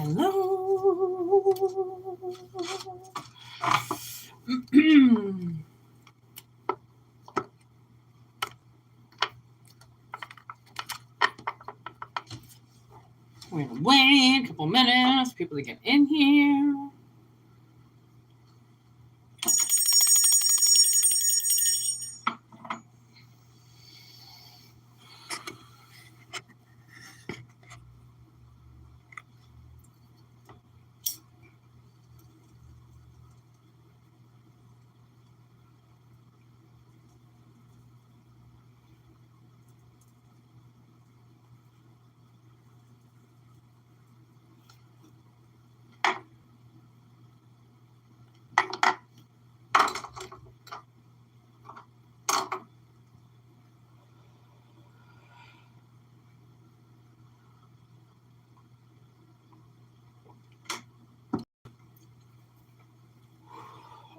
Hello. We're going to wait a couple minutes for people to get in here.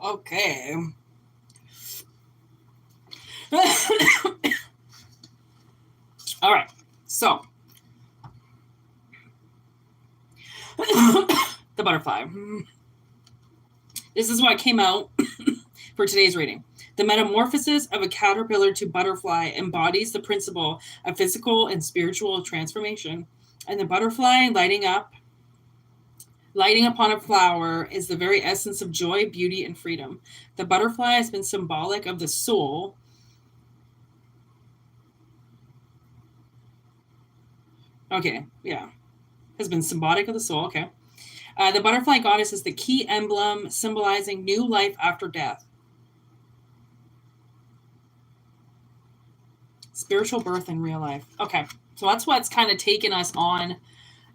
Okay. All right. So, the butterfly. This is what came out for today's reading. The metamorphosis of a caterpillar to butterfly embodies the principle of physical and spiritual transformation. And the butterfly lighting upon a flower is the very essence of joy, beauty, and freedom. The butterfly has been symbolic of the soul. Okay, yeah. Has been symbolic of the soul, okay. The butterfly goddess is the key emblem symbolizing new life after death. Spiritual birth in real life. Okay, so that's what's kind of taken us on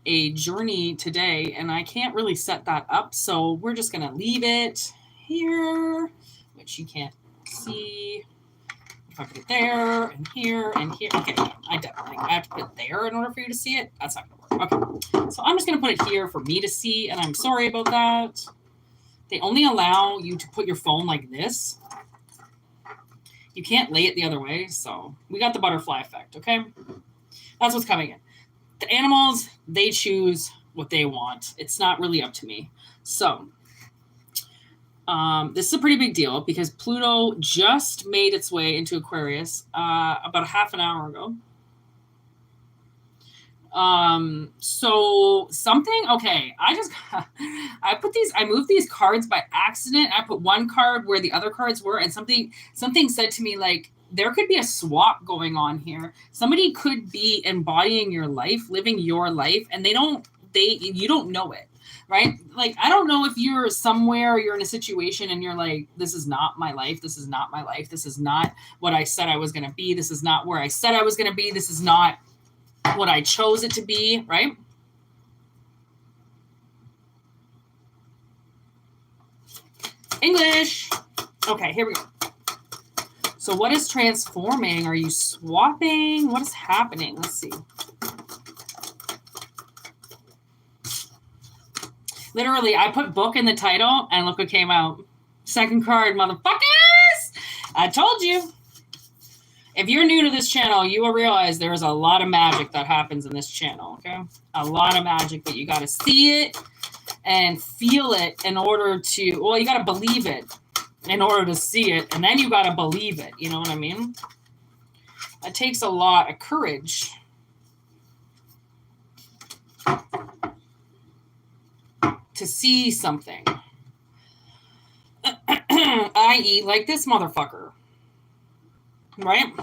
a journey today, and I can't really set that up, so we're just going to leave it here, which you can't see. If I put it there, and here, and here. Okay, I have to put it there in order for you to see it. That's not going to work. Okay, so I'm just going to put it here for me to see, and I'm sorry about that. They only allow you to put your phone like this. You can't lay it the other way, so we got the butterfly effect, okay? That's what's coming in. The animals, they choose what they want. It's not really up to me. So, this is a pretty big deal because Pluto just made its way into Aquarius about half an hour ago. So something, okay, I moved these cards by accident. I put one card where the other cards were, and something said to me, like, there could be a swap going on here. Somebody could be embodying your life, living your life, and you don't know it, right? Like, I don't know if you're somewhere, you're in a situation and you're like, this is not my life. This is not my life. This is not what I said I was going to be. This is not where I said I was going to be. This is not what I chose it to be, right? English. Okay, here we go. So what is transforming? Are you swapping? What is happening? Let's see. Literally, I put book in the title and look what came out. Second card, motherfuckers! I told you. If you're new to this channel, you will realize there's a lot of magic that happens in this channel, okay? A lot of magic, but you got to see it and feel it in order to, well, you got to believe it in order to see it, and then you got to believe it, you know what I mean? It takes a lot of courage. To see something. I.e., like this motherfucker. Right?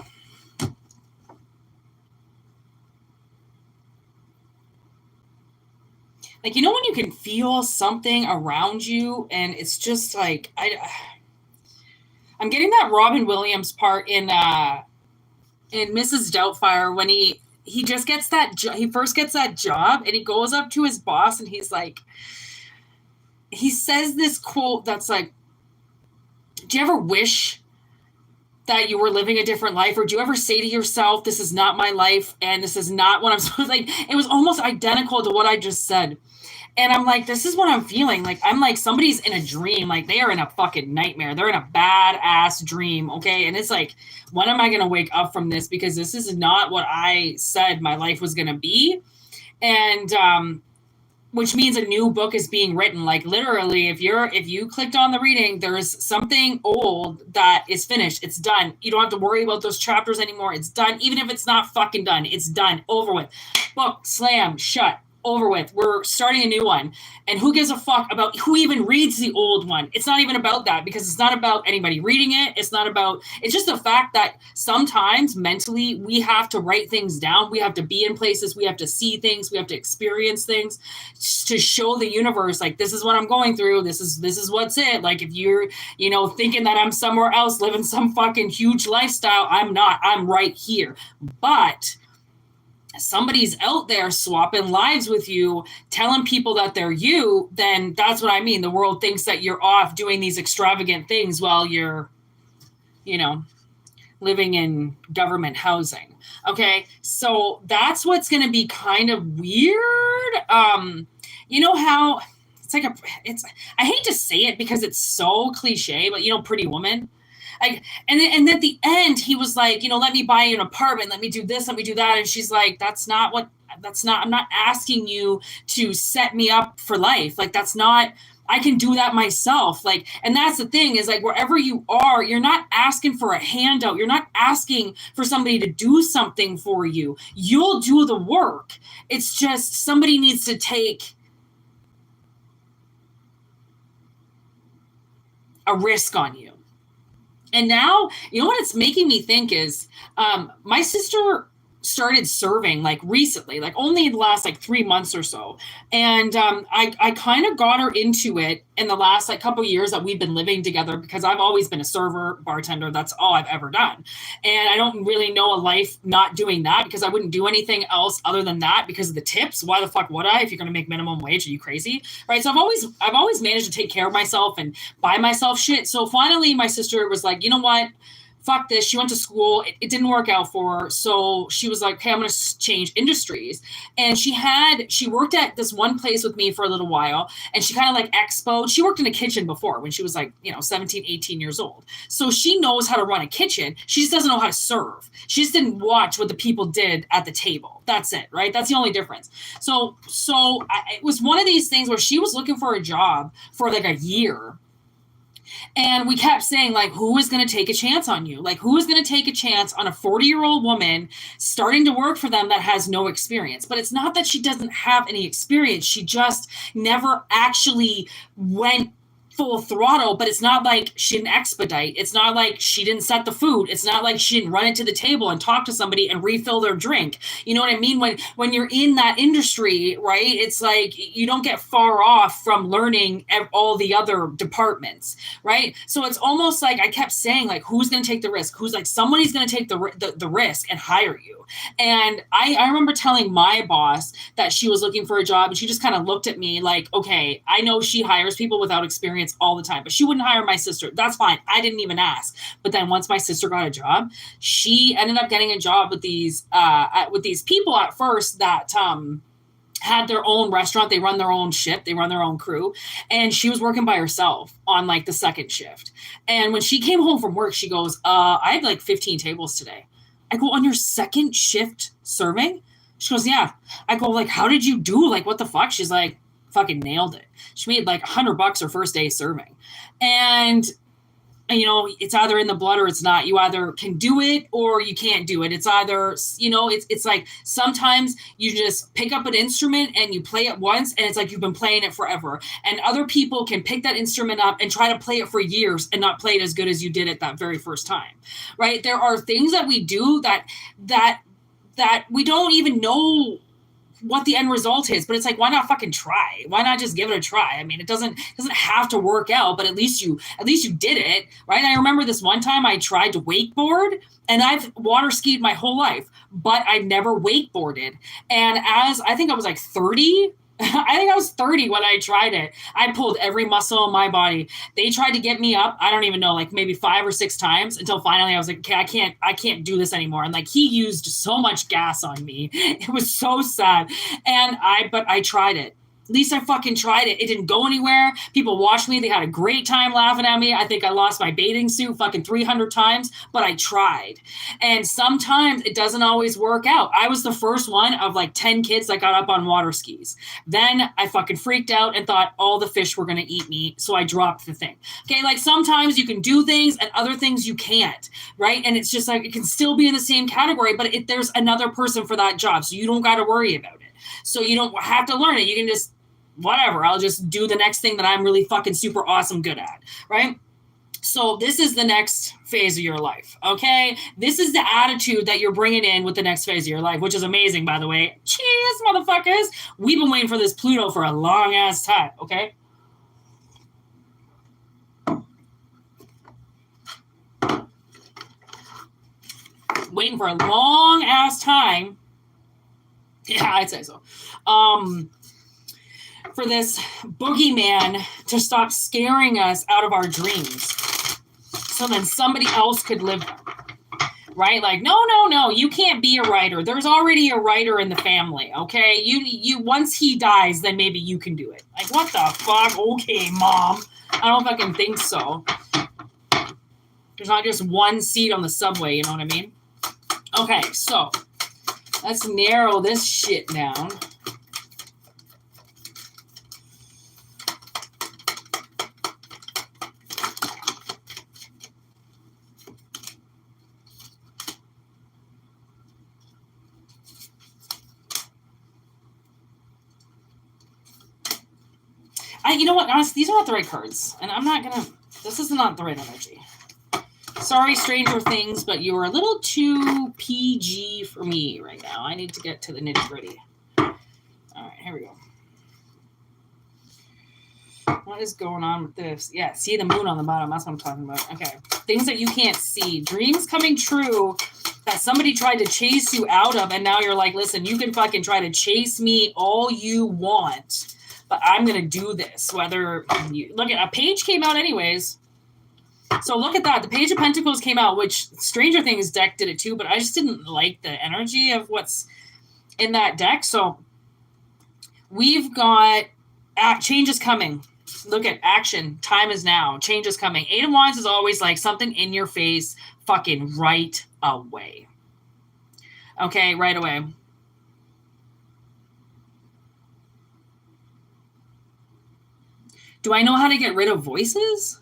Like, you know when you can feel something around you and it's just like, I'm getting that Robin Williams part in Mrs. Doubtfire when he just gets that he first gets that job and he goes up to his boss and he's like, he says this quote that's like, do you ever wish that you were living a different life? Or do you ever say to yourself, this is not my life and this is not what I'm supposed to, like, it was almost identical to what I just said. And I'm like, this is what I'm feeling. Like, I'm like, somebody's in a dream. Like, they are in a fucking nightmare. They're in a badass dream, okay? And it's like, when am I going to wake up from this? Because this is not what I said my life was going to be. And which means a new book is being written. Like literally, if you clicked on the reading, there's something old that is finished. It's done. You don't have to worry about those chapters anymore. It's done. Even if it's not fucking done, it's done. Over with. Book, slam, shut. Over with. We're starting a new one. And who gives a fuck about who even reads the old one? It's not even about that, because it's not about anybody reading it. It's just the fact that sometimes mentally we have to write things down. We have to be in places. We have to see things. We have to experience things to show the universe, like, this is what I'm going through. This is what's it. Like, if you're, thinking that I'm somewhere else living some fucking huge lifestyle, I'm not. I'm right here. But somebody's out there swapping lives with you, telling people that they're you, then that's what I mean. The world thinks that you're off doing these extravagant things while you're, living in government housing. Okay. So that's what's going to be kind of weird. You know how I hate to say it because it's so cliche, but Pretty Woman. Like, and at the end, he was like, let me buy you an apartment. Let me do this. Let me do that. And she's like, I'm not asking you to set me up for life. Like, I can do that myself. Like, and that's the thing is, like, wherever you are, you're not asking for a handout. You're not asking for somebody to do something for you. You'll do the work. It's just somebody needs to take a risk on you. And now, what it's making me think is, my sister started serving like recently, like only the last like 3 months or so. And I kind of got her into it in the last like couple years that we've been living together, because I've always been a server, bartender. That's all I've ever done. And I don't really know a life not doing that, because I wouldn't do anything else other than that because of the tips. Why the fuck would I? If you're going to make minimum wage, are you crazy? Right. So I've always managed to take care of myself and buy myself shit. So finally my sister was like, you know what? Fuck this. She went to school. It didn't work out for her. So she was like, okay, I'm going to change industries. And she worked at this one place with me for a little while. And she kind of like expoed. She worked in a kitchen before when she was like, 17, 18 years old. So she knows how to run a kitchen. She just doesn't know how to serve. She just didn't watch what the people did at the table. That's it. Right. That's the only difference. So it was one of these things where she was looking for a job for like a year. And we kept saying, like, who is going to take a chance on you? Like, who is going to take a chance on a 40-year-old woman starting to work for them that has no experience? But it's not that she doesn't have any experience. She just never actually went full throttle, but it's not like she didn't expedite. It's not like she didn't set the food. It's not like she didn't run into the table and talk to somebody and refill their drink. You know what I mean? When you're in that industry, right, it's like you don't get far off from learning all the other departments, right? So it's almost like I kept saying, like, who's going to take the risk? Who's like, somebody's going to take the risk and hire you. And I remember telling my boss that she was looking for a job, and she just kind of looked at me like, okay, I know she hires people without experience all the time, but she wouldn't hire my sister. That's fine. I didn't even ask. But then once my sister got a job, she ended up getting a job with these people at first that had their own restaurant. They run their own shift. They run their own crew. And she was working by herself on like the second shift. And when she came home from work, she goes, I had like 15 tables today. I go, on your second shift serving? She goes, yeah. I go, like, how did you do? Like, what the fuck? She's like, fucking nailed it. She made like $100 her first day serving. And it's either in the blood or it's not. You either can do it or you can't do it. It's either, it's like sometimes you just pick up an instrument and you play it once and it's like you've been playing it forever. And other people can pick that instrument up and try to play it for years and not play it as good as you did it that very first time, right? There are things that we do that we don't even know what the end result is, but it's like, why not fucking try? Why not just give it a try? I mean, it doesn't have to work out, but at least you did it, right? I remember this one time I tried to wakeboard, and I've water skied my whole life, but I've never wakeboarded. And as I think I was like 30, I think I was 30 when I tried it. I pulled every muscle in my body. They tried to get me up, I don't even know, like maybe 5 or 6 times, until finally I was like, okay, I can't do this anymore. And like, he used so much gas on me. It was so sad. But I tried it. At least I fucking tried it. It didn't go anywhere. People watched me. They had a great time laughing at me. I think I lost my bathing suit fucking 300 times, but I tried. And sometimes it doesn't always work out. I was the first one of like 10 kids that got up on water skis. Then I fucking freaked out and thought all the fish were going to eat me. So I dropped the thing. Okay. Like sometimes you can do things and other things you can't, right? And it's just like, it can still be in the same category, but there's another person for that job. So you don't got to worry about it. So you don't have to learn it. You can just, whatever, I'll just do the next thing that I'm really fucking super awesome good at, right? So this is the next phase of your life, okay? This is the attitude that you're bringing in with the next phase of your life, which is amazing, by the way. Cheers, motherfuckers. We've been waiting for this Pluto for a long-ass time, okay? Waiting for a long-ass time. Yeah, I'd say so. For this boogeyman to stop scaring us out of our dreams so then somebody else could live them, right? Like, no, you can't be a writer. There's already a writer in the family, okay? You once he dies, then maybe you can do it. Like, what the fuck? Okay, Mom. I don't fucking think so. There's not just one seat on the subway, you know what I mean? Okay, so let's narrow this shit down. You know what? Honestly, these are not the right cards. And I'm not going to... This is not the right energy. Sorry, Stranger Things, but you're a little too PG for me right now. I need to get to the nitty-gritty. All right, here we go. What is going on with this? Yeah, see the moon on the bottom. That's what I'm talking about. Okay. Things that you can't see. Dreams coming true that somebody tried to chase you out of, and now you're like, listen, you can fucking try to chase me all you want, but I'm going to do this. Whether you look at a page came out anyways. So look at that. The Page of Pentacles came out, which Stranger Things deck did it too, but I just didn't like the energy of what's in that deck. So we've got change is coming. Look at action. Time is now. Change is coming. Eight of Wands is always like something in your face fucking right away. Okay, right away. Do I know how to get rid of voices?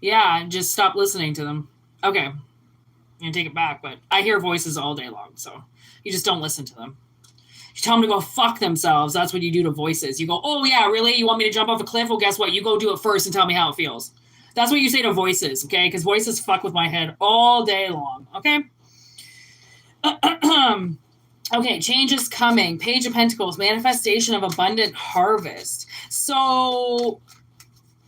Yeah, and just stop listening to them. Okay. I'm going to take it back, but I hear voices all day long, so you just don't listen to them. You tell them to go fuck themselves. That's what you do to voices. You go, oh, yeah, really? You want me to jump off a cliff? Well, guess what? You go do it first and tell me how it feels. That's what you say to voices, okay? Because voices fuck with my head all day long, okay? Okay, change is coming. Page of Pentacles, manifestation of abundant harvest. So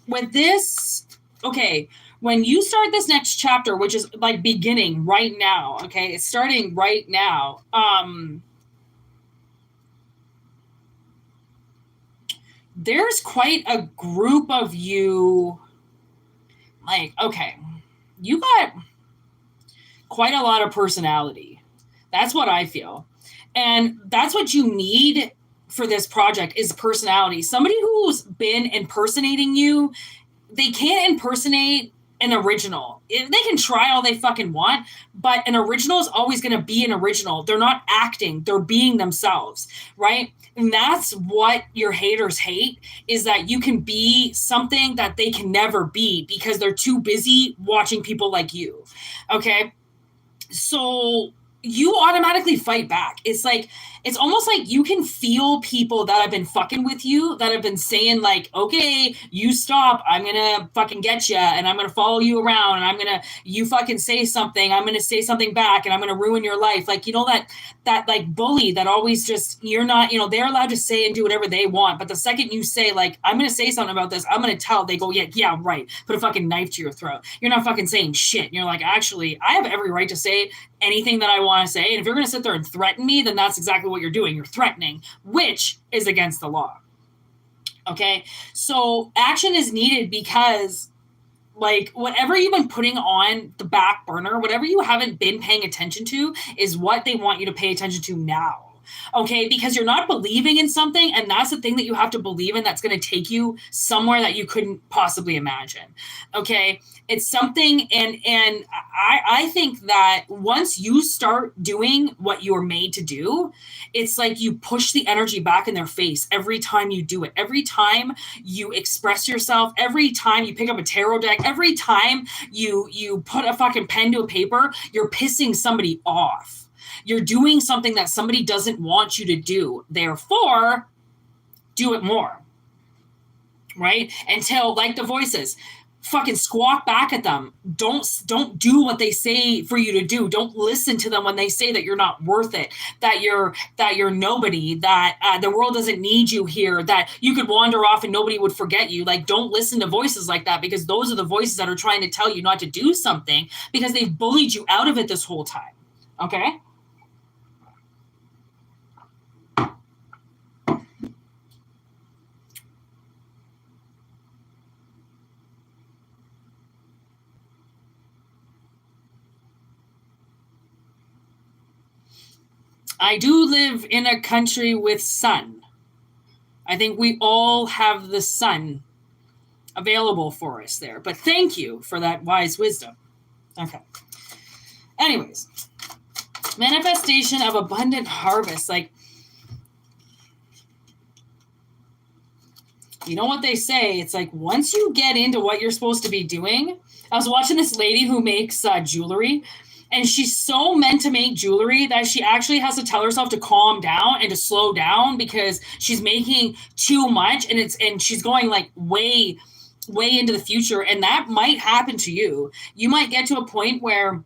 with this, okay, when you start this next chapter, which is like beginning right now, okay, it's starting right now. There's quite a group of you, like, okay, you got quite a lot of personality. That's what I feel. And that's what you need for this project is personality. Somebody who's been impersonating you, they can't impersonate an original. They can try all they fucking want, but an original is always going to be an original. They're not acting. They're being themselves, right? And that's what your haters hate, is that you can be something that they can never be because they're too busy watching people like you, okay? So you automatically fight back. It's like, it's almost like you can feel people that have been fucking with you, that have been saying like, okay, you stop, I'm going to fucking get you, and I'm going to follow you around, and you fucking say something, I'm going to say something back, and I'm going to ruin your life. Like, you know, that like bully that always just, you're not, they're allowed to say and do whatever they want. But the second you say like, I'm going to say something about this, I'm going to tell, they go, yeah, right. Put a fucking knife to your throat. You're not fucking saying shit. And you're like, actually, I have every right to say anything that I want to say. And if you're going to sit there and threaten me, then that's exactly what you're doing. You're threatening, which is against the law. Okay. So action is needed because like whatever you've been putting on the back burner, whatever you haven't been paying attention to is what they want you to pay attention to now. Okay, because you're not believing in something, and that's the thing that you have to believe in that's going to take you somewhere that you couldn't possibly imagine. Okay, it's something, and I think that once you start doing what you're made to do, it's like you push the energy back in their face every time you do it. Every time you express yourself, every time you pick up a tarot deck, every time you put a fucking pen to a paper, you're pissing somebody off. You're doing something that somebody doesn't want you to do. Therefore, do it more. Right? Until, like the voices, fucking squawk back at them. Don't do what they say for you to do. Don't listen to them when they say that you're not worth it, that you're nobody, that the world doesn't need you here, that you could wander off and nobody would forget you. Like, don't listen to voices like that, because those are the voices that are trying to tell you not to do something because they've bullied you out of it this whole time. Okay? I do live in a country with sun. I think we all have the sun available for us there. But thank you for that wise wisdom. Okay. Anyways, manifestation of abundant harvest. Like, you know what they say? It's like, once you get into what you're supposed to be doing. I was watching this lady who makes jewelry. And she's so meant to make jewelry that she actually has to tell herself to calm down and to slow down because she's making too much, and she's going like way into the future. And that might happen to you. You might get to a point where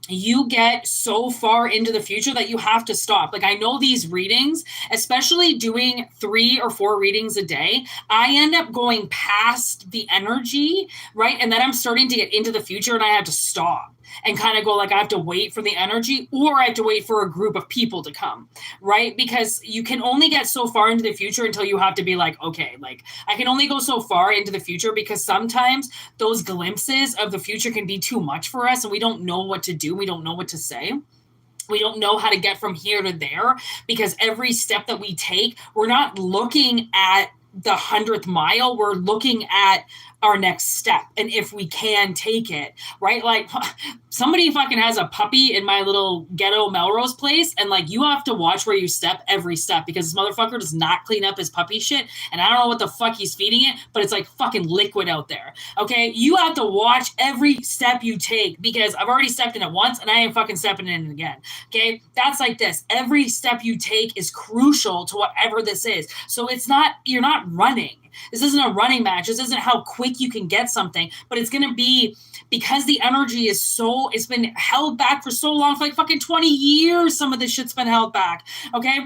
you get so far into the future that you have to stop. Like, I know these readings, especially doing 3 or 4 readings a day, I end up going past the energy, right? And then I'm starting to get into the future and I have to stop and kind of go like, I have to wait for the energy, or I have to wait for a group of people to come, right? Because you can only get so far into the future until you have to be like, okay, like I can only go so far into the future, because sometimes those glimpses of the future can be too much for us and we don't know what to do. We don't know what to say. We don't know how to get from here to there, because every step that we take, we're not looking at the 100th mile, we're looking at our next step and if we can take it, right? Like, somebody fucking has a puppy in my little ghetto Melrose place, and like, you have to watch where you step every step, because this motherfucker does not clean up his puppy shit, and I don't know what the fuck he's feeding it, but it's like fucking liquid out there. Okay, you have to watch every step you take, because I've already stepped in it once and I ain't fucking stepping in it again. Okay, that's like this. Every step you take is crucial to whatever this is. So it's not, you're not running. This isn't a running match. This isn't how quick you can get something, but it's going to be, because the energy is so, it's been held back for so long, for like fucking 20 years. Some of this shit's been held back. Okay.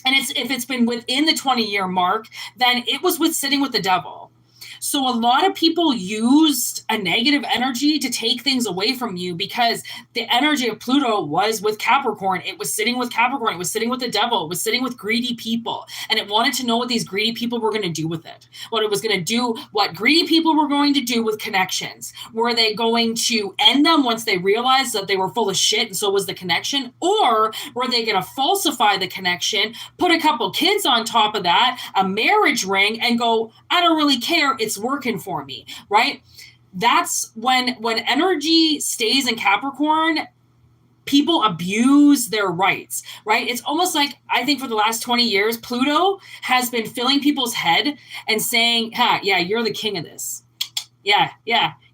And if it's been within the 20-year mark, then it was sitting with the devil. So a lot of people used a negative energy to take things away from you, because the energy of Pluto was with Capricorn. It was sitting with Capricorn. It was sitting with the devil. It was sitting with greedy people. And it wanted to know what these greedy people were going to do with it. What it was going to do, what greedy people were going to do with connections. Were they going to end them once they realized that they were full of shit and so was the connection? Or were they going to falsify the connection, put a couple kids on top of that, a marriage ring, and go, I don't really care. It's working for me, right? That's when energy stays in Capricorn, people abuse their rights, right? It's almost like, I think for the last 20 years, Pluto has been filling people's head and saying, yeah, you're the king of this. Yeah,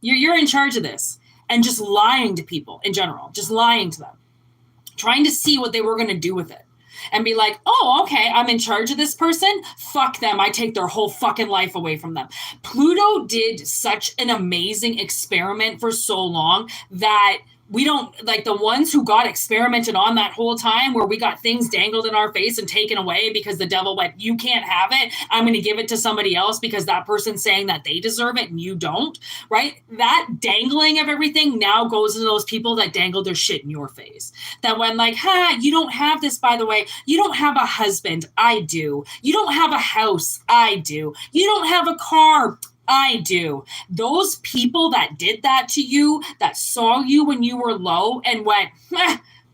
you're in charge of this. And just lying to people in general, just lying to them, trying to see what they were going to do with it. And be like, oh, okay, I'm in charge of this person. Fuck them. I take their whole fucking life away from them. Pluto did such an amazing experiment for so long that we don't, like, the ones who got experimented on that whole time, where we got things dangled in our face and taken away because the devil went, you can't have it. I'm going to give it to somebody else because that person's saying that they deserve it and you don't, right? That dangling of everything now goes to those people that dangled their shit in your face. That when like, you don't have this, by the way. You don't have a husband. I do. You don't have a house. I do. You don't have a car. I do. Those people that did that to you, that saw you when you were low and went,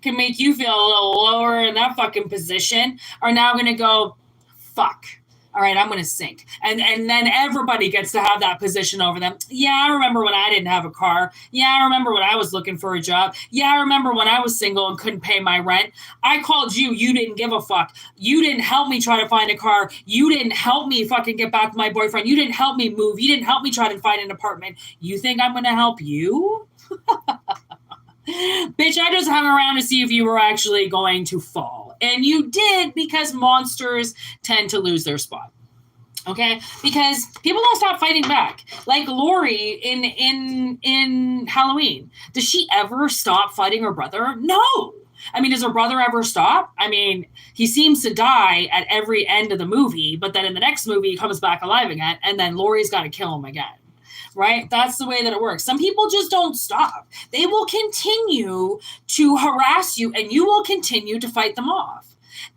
can make you feel a little lower in that fucking position are now going to go, fuck. All right, I'm going to sink. And then everybody gets to have that position over them. Yeah, I remember when I didn't have a car. Yeah, I remember when I was looking for a job. Yeah, I remember when I was single and couldn't pay my rent. I called you. You didn't give a fuck. You didn't help me try to find a car. You didn't help me fucking get back with my boyfriend. You didn't help me move. You didn't help me try to find an apartment. You think I'm going to help you? Bitch, I just hung around to see if you were actually going to fall. And you did, because monsters tend to lose their spot. Okay? Because people don't stop fighting back. Like Lori in Halloween. Does she ever stop fighting her brother? No. I mean, does her brother ever stop? I mean, he seems to die at every end of the movie, but then in the next movie he comes back alive again, and then Lori's got to kill him again. Right? That's the way that it works. Some people just don't stop. They will continue to harass you, and you will continue to fight them off.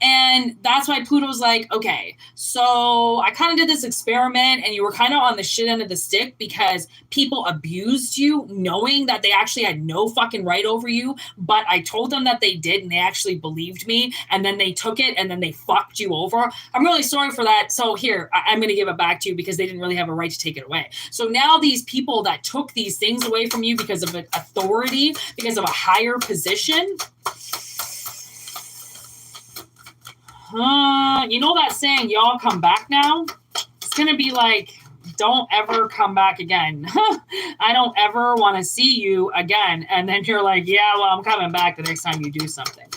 And that's why Pluto's like, okay, so I kind of did this experiment and you were kind of on the shit end of the stick because people abused you knowing that they actually had no fucking right over you. But I told them that they did and they actually believed me. And then they took it and then they fucked you over. I'm really sorry for that. So here, I'm going to give it back to you because they didn't really have a right to take it away. So now these people that took these things away from you because of an authority, because of a higher position, you know that saying, y'all come back now? It's going to be like, don't ever come back again. I don't ever want to see you again. And then you're like, yeah, well, I'm coming back the next time you do something.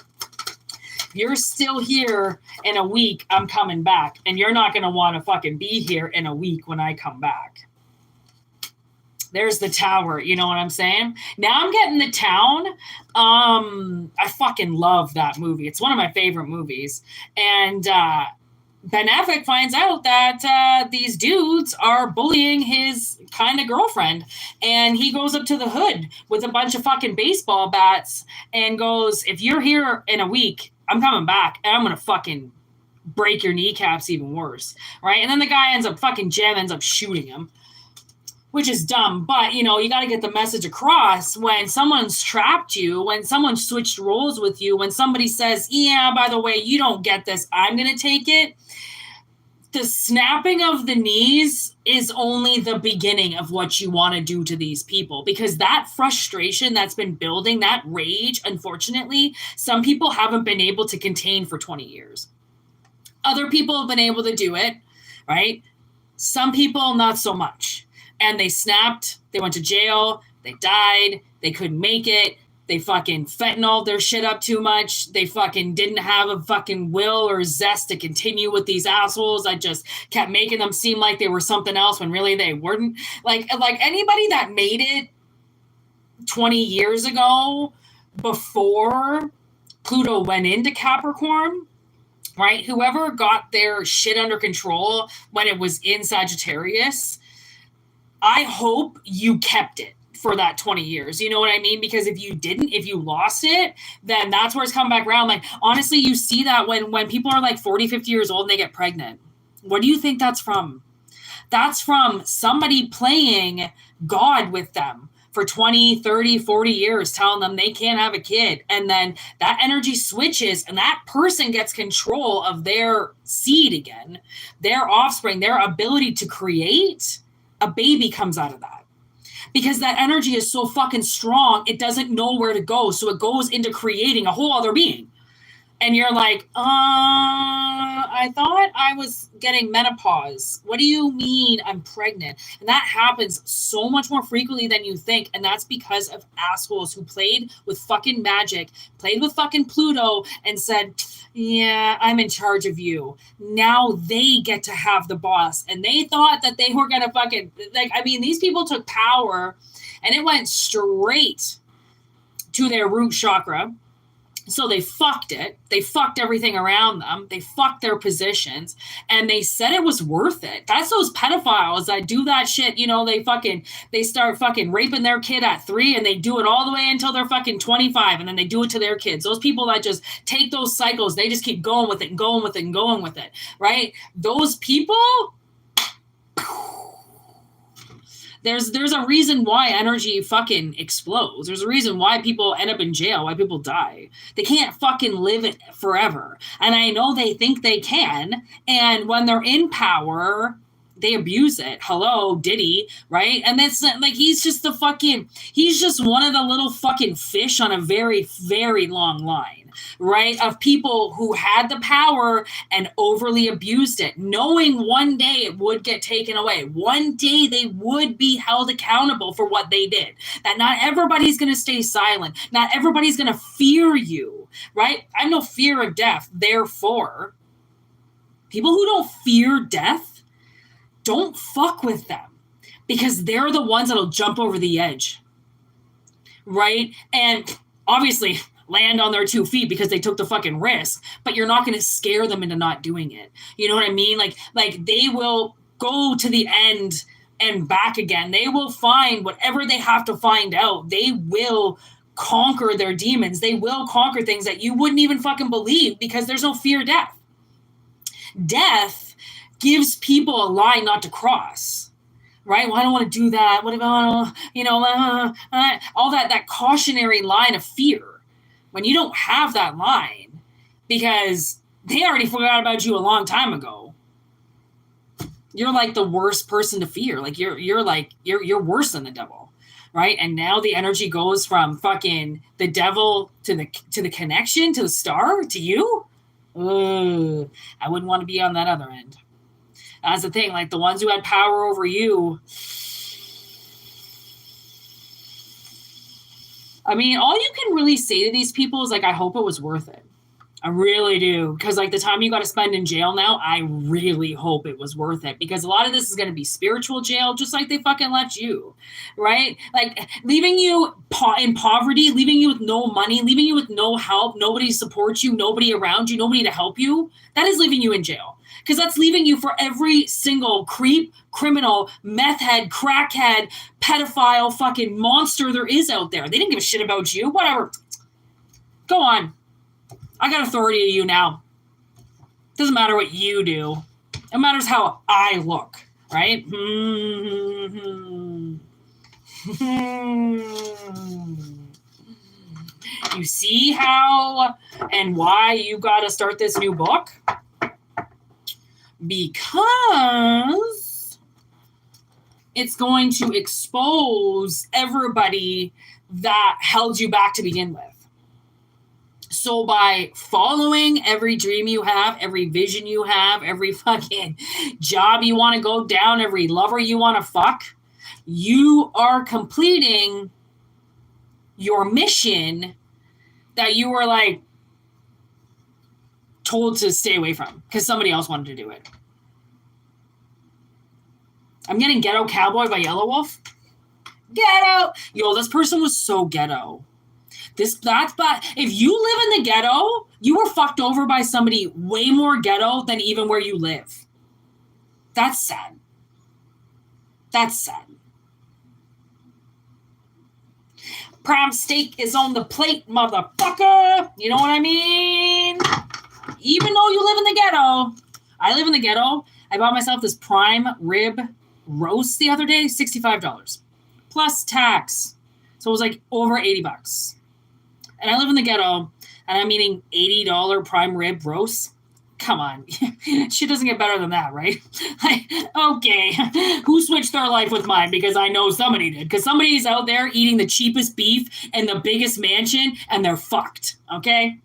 You're still here in a week, I'm coming back. And you're not going to want to fucking be here in a week when I come back. There's the tower, you know what I'm saying? Now I'm getting the town. I fucking love that movie. It's one of my favorite movies. And Ben Affleck finds out that these dudes are bullying his kind of girlfriend. And he goes up to the hood with a bunch of fucking baseball bats and goes, if you're here in a week, I'm coming back and I'm going to fucking break your kneecaps even worse. Right? And then the guy ends up shooting him. Which is dumb, but, you know, you got to get the message across when someone's trapped you, when someone switched roles with you, when somebody says, yeah, by the way, you don't get this, I'm going to take it. The snapping of the knees is only the beginning of what you want to do to these people, because that frustration that's been building, that rage, unfortunately, some people haven't been able to contain for 20 years. Other people have been able to do it, right? Some people, not so much. And they snapped, they went to jail, they died, they couldn't make it, they fucking fentanyl their shit up too much, they fucking didn't have a fucking will or zest to continue with these assholes that just kept making them seem like they were something else when really they weren't. Like anybody that made it 20 years ago before Pluto went into Capricorn, right? Whoever got their shit under control when it was in Sagittarius, I hope you kept it for that 20 years. You know what I mean? Because if you didn't, if you lost it, then that's where it's come back around. Like, honestly, you see that when people are like 40, 50 years old and they get pregnant. What do you think that's from? That's from somebody playing God with them for 20, 30, 40 years, telling them they can't have a kid. And then that energy switches and that person gets control of their seed again, their offspring, their ability to create. A baby comes out of that because that energy is so fucking strong. It doesn't know where to go. So it goes into creating a whole other being. And you're like, I thought I was getting menopause. What do you mean I'm pregnant? And that happens so much more frequently than you think. And that's because of assholes who played with fucking magic, played with fucking Pluto and said, yeah, I'm in charge of you. Now they get to have the boss. And they thought that they were going to fucking, like, I mean, these people took power and it went straight to their root chakra. So they fucked it. They fucked everything around them. They fucked their positions. And they said it was worth it. That's those pedophiles that do that shit. You know, they start fucking raping their kid at 3 and they do it all the way until they're fucking 25. And then they do it to their kids. Those people that just take those cycles, they just keep going with it and going with it and going with it. Right? Those people, There's a reason why energy fucking explodes. There's a reason why people end up in jail, why people die. They can't fucking live it forever. And I know they think they can. And when they're in power, they abuse it. Hello, Diddy, right? And that's like, he's just one of the little fucking fish on a very, very long line, right? Of people who had the power and overly abused it, knowing one day it would get taken away. One day they would be held accountable for what they did. That not everybody's going to stay silent. Not everybody's going to fear you, right? I have no fear of death. Therefore, people who don't fear death, don't fuck with them, because they're the ones that'll jump over the edge, right? And obviously land on their 2 feet because they took the fucking risk, but you're not going to scare them into not doing it. You know what I mean? Like they will go to the end and back again. They will find whatever they have to find out. They will conquer their demons. They will conquer things that you wouldn't even fucking believe, because there's no fear of death. Death gives people a line not to cross, right? Well, I don't want to do that. What about, all that cautionary line of fear, when you don't have that line because they already forgot about you a long time ago. You're like the worst person to fear. Like you're worse than the devil, right? And now the energy goes from fucking the devil to the connection, to the star, to you. Ooh, I wouldn't want to be on that other end. That's the thing, like the ones who had power over you. I mean, all you can really say to these people is like, I hope it was worth it. I really do. Because like the time you got to spend in jail now, I really hope it was worth it. Because a lot of this is going to be spiritual jail, just like they fucking left you, right? Like leaving you in poverty, leaving you with no money, leaving you with no help, nobody to support you, nobody around you, nobody to help you. That is leaving you in jail. Because that's leaving you for every single creep, criminal, meth head, crackhead, pedophile, fucking monster there is out there. They didn't give a shit about you. Whatever. Go on. I got authority to you now. Doesn't matter what you do. It matters how I look, right? You see how and why you got to start this new book? Because it's going to expose everybody that held you back to begin with. So by following every dream you have, every vision you have, every fucking job you want to go down, every lover you want to fuck, you are completing your mission that you were like told to stay away from because somebody else wanted to do it. I'm getting Ghetto Cowboy by Yellow Wolf. Ghetto! Yo, this person was so ghetto. That's bad. If you live in the ghetto, you were fucked over by somebody way more ghetto than even where you live. That's sad. That's sad. Prime steak is on the plate, motherfucker. You know what I mean? Even though you live in the ghetto. I live in the ghetto. I bought myself this prime rib roast the other day, $65. Plus tax. So it was like over $80. And I live in the ghetto, and I'm eating $80 prime rib roast. Come on. Shit doesn't get better than that, right? Okay. Who switched their life with mine? Because I know somebody did. Because somebody's out there eating the cheapest beef in the biggest mansion, and they're fucked. Okay?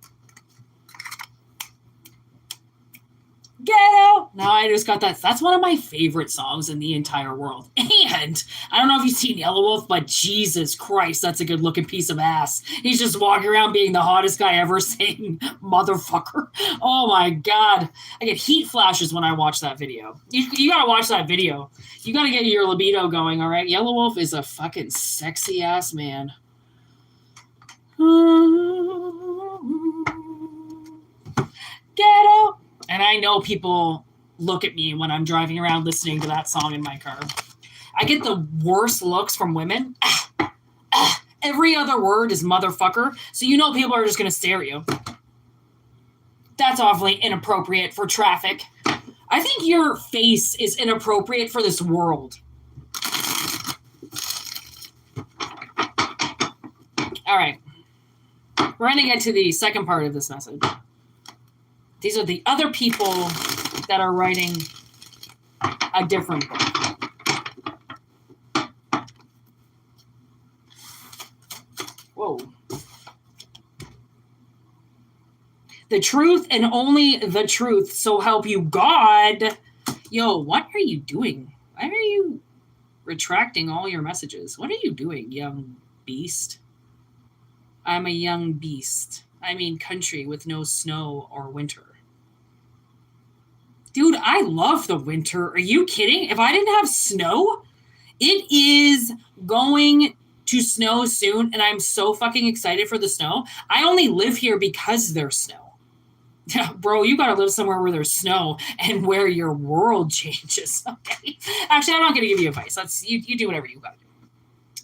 Ghetto. Now I just got that. That's one of my favorite songs in the entire world. And I don't know if you've seen Yellow Wolf, but Jesus Christ, that's a good looking piece of ass. He's just walking around being the hottest guy ever, saying motherfucker. Oh my God. I get heat flashes when I watch that video. You gotta watch that video. You gotta get your libido going, all right? Yellow Wolf is a fucking sexy ass man. Ghetto. And I know people look at me when I'm driving around listening to that song in my car. I get the worst looks from women. Every other word is motherfucker. So you know people are just going to stare at you. That's awfully inappropriate for traffic. I think your face is inappropriate for this world. All right. We're going to get to the second part of this message. These are the other people that are writing a different book. Whoa. The truth and only the truth, so help you God. Yo, what are you doing? Why are you retracting all your messages? What are you doing, young beast? I'm a young beast. I mean country with no snow or winter. Dude, I love the winter. Are you kidding? If I didn't have snow, it is going to snow soon, and I'm so fucking excited for the snow. I only live here because there's snow. Bro, you gotta live somewhere where there's snow and where your world changes, okay? Actually, I'm not gonna give you advice. That's you do whatever you gotta do.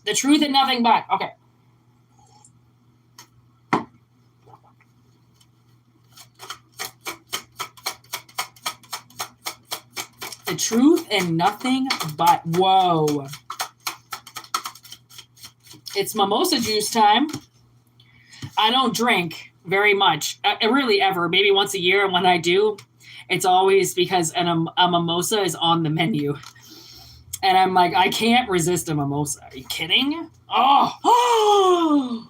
The truth and nothing but. Okay. The truth and nothing but. Whoa. It's mimosa juice time. I don't drink very much, really ever, maybe once a year. And when I do, it's always because a mimosa is on the menu. And I'm like, I can't resist a mimosa. Are you kidding? Oh.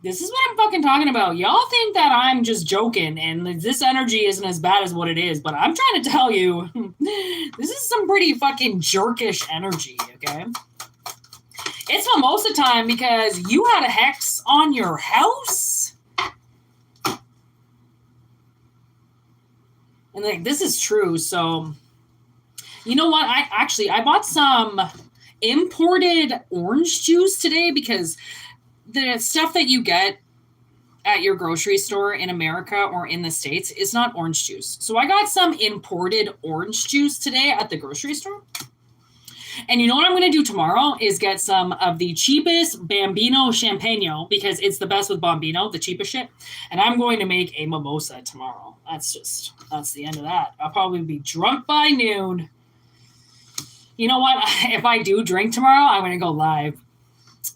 This is what I'm fucking talking about. Y'all think that I'm just joking and this energy isn't as bad as what it is, but I'm trying to tell you, this is some pretty fucking jerkish energy, okay? It's mimosa time because you had a hex on your house. And like, this is true. So, you know what? I bought some imported orange juice today because the stuff that you get at your grocery store in America or in the States is not orange juice. So I got some imported orange juice today at the grocery store. And you know what I'm going to do tomorrow is get some of the cheapest Bambino Champagne because it's the best with Bambino, the cheapest shit. And I'm going to make a mimosa tomorrow. That's the end of that. I'll probably be drunk by noon. You know what? If I do drink tomorrow, I'm going to go live.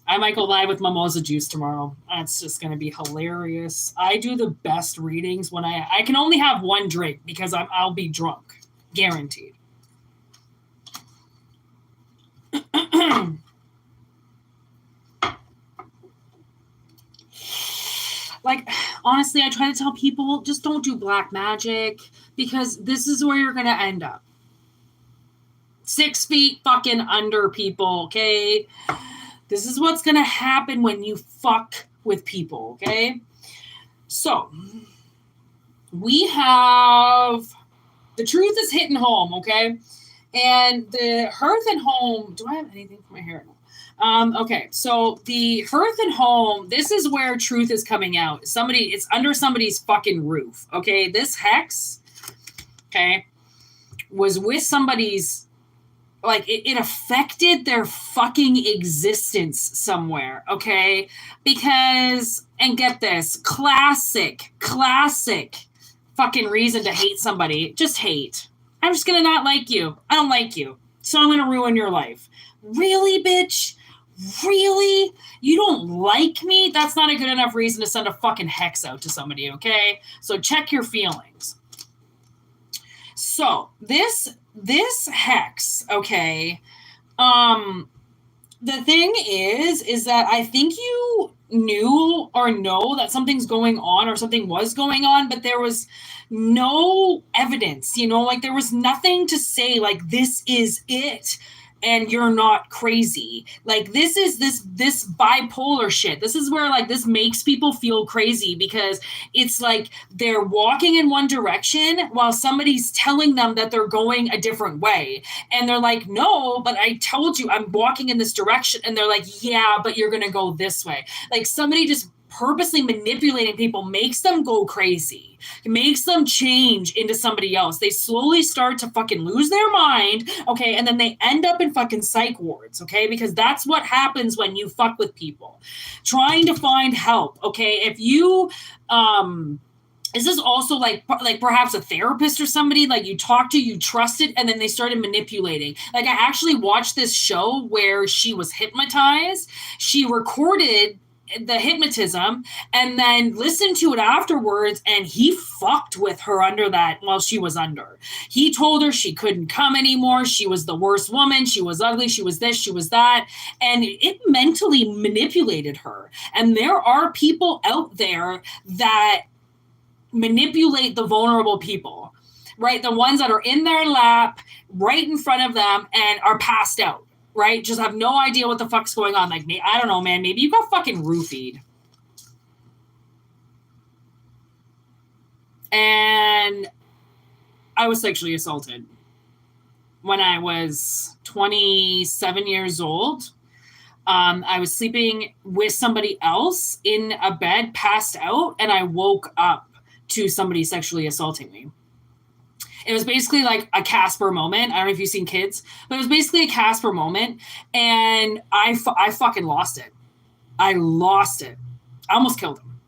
I might go live with mimosa juice tomorrow. That's just going to be hilarious. I do the best readings when I can only have one drink because I'll be drunk. Guaranteed. Like, honestly, I try to tell people, just don't do black magic because this is where you're going to end up. 6 feet fucking under people, okay? This is what's going to happen when you fuck with people, okay? So, we have, the truth is hitting home, okay? And the hearth and home, do I have anything for my hair? No. Okay, so the hearth and home, this is where truth is coming out. It's under somebody's fucking roof, okay? This hex, okay, was with somebody's, like, it affected their fucking existence somewhere, okay? Because, and get this, classic fucking reason to hate somebody, just hate. I'm just gonna not like you. I don't like you. So I'm gonna ruin your life. Really, bitch? Really? You don't like me? That's not a good enough reason to send a fucking hex out to somebody, okay? So check your feelings. So this hex, okay, the thing is that I think you knew or know that something's going on or something was going on, but there was no evidence, you know, like there was nothing to say like this is it and you're not crazy. Like this is this bipolar shit. This is where like this makes people feel crazy because it's like they're walking in one direction while somebody's telling them that they're going a different way. And they're like, no, but I told you I'm walking in this direction. And they're like, yeah, but you're going to go this way. Like somebody just purposely manipulating people makes them go crazy. It makes them change into somebody else. They slowly start to fucking lose their mind, okay? And then they end up in fucking psych wards, okay? Because that's what happens when you fuck with people. Trying to find help, okay? If you is this also like perhaps a therapist or somebody like you talked to, you trusted, and then they started manipulating? Like, I actually watched this show where she was hypnotized. She recorded the hypnotism and then listened to it afterwards, and he fucked with her under that while she was under. He told her she couldn't come anymore. She was the worst woman. She was ugly. She was this, she was that. And it mentally manipulated her. And there are people out there that manipulate the vulnerable people, right? The ones that are in their lap right in front of them and are passed out, right? Just have no idea what the fuck's going on. Like, me, I don't know, man. Maybe you got fucking roofied. And I was sexually assaulted when I was 27 years old. I was sleeping with somebody else in a bed, passed out, and I woke up to somebody sexually assaulting me. It was basically like a Casper moment. I don't know if you've seen Kids, but it was basically a Casper moment. And I fucking lost it. I lost it. I almost killed him.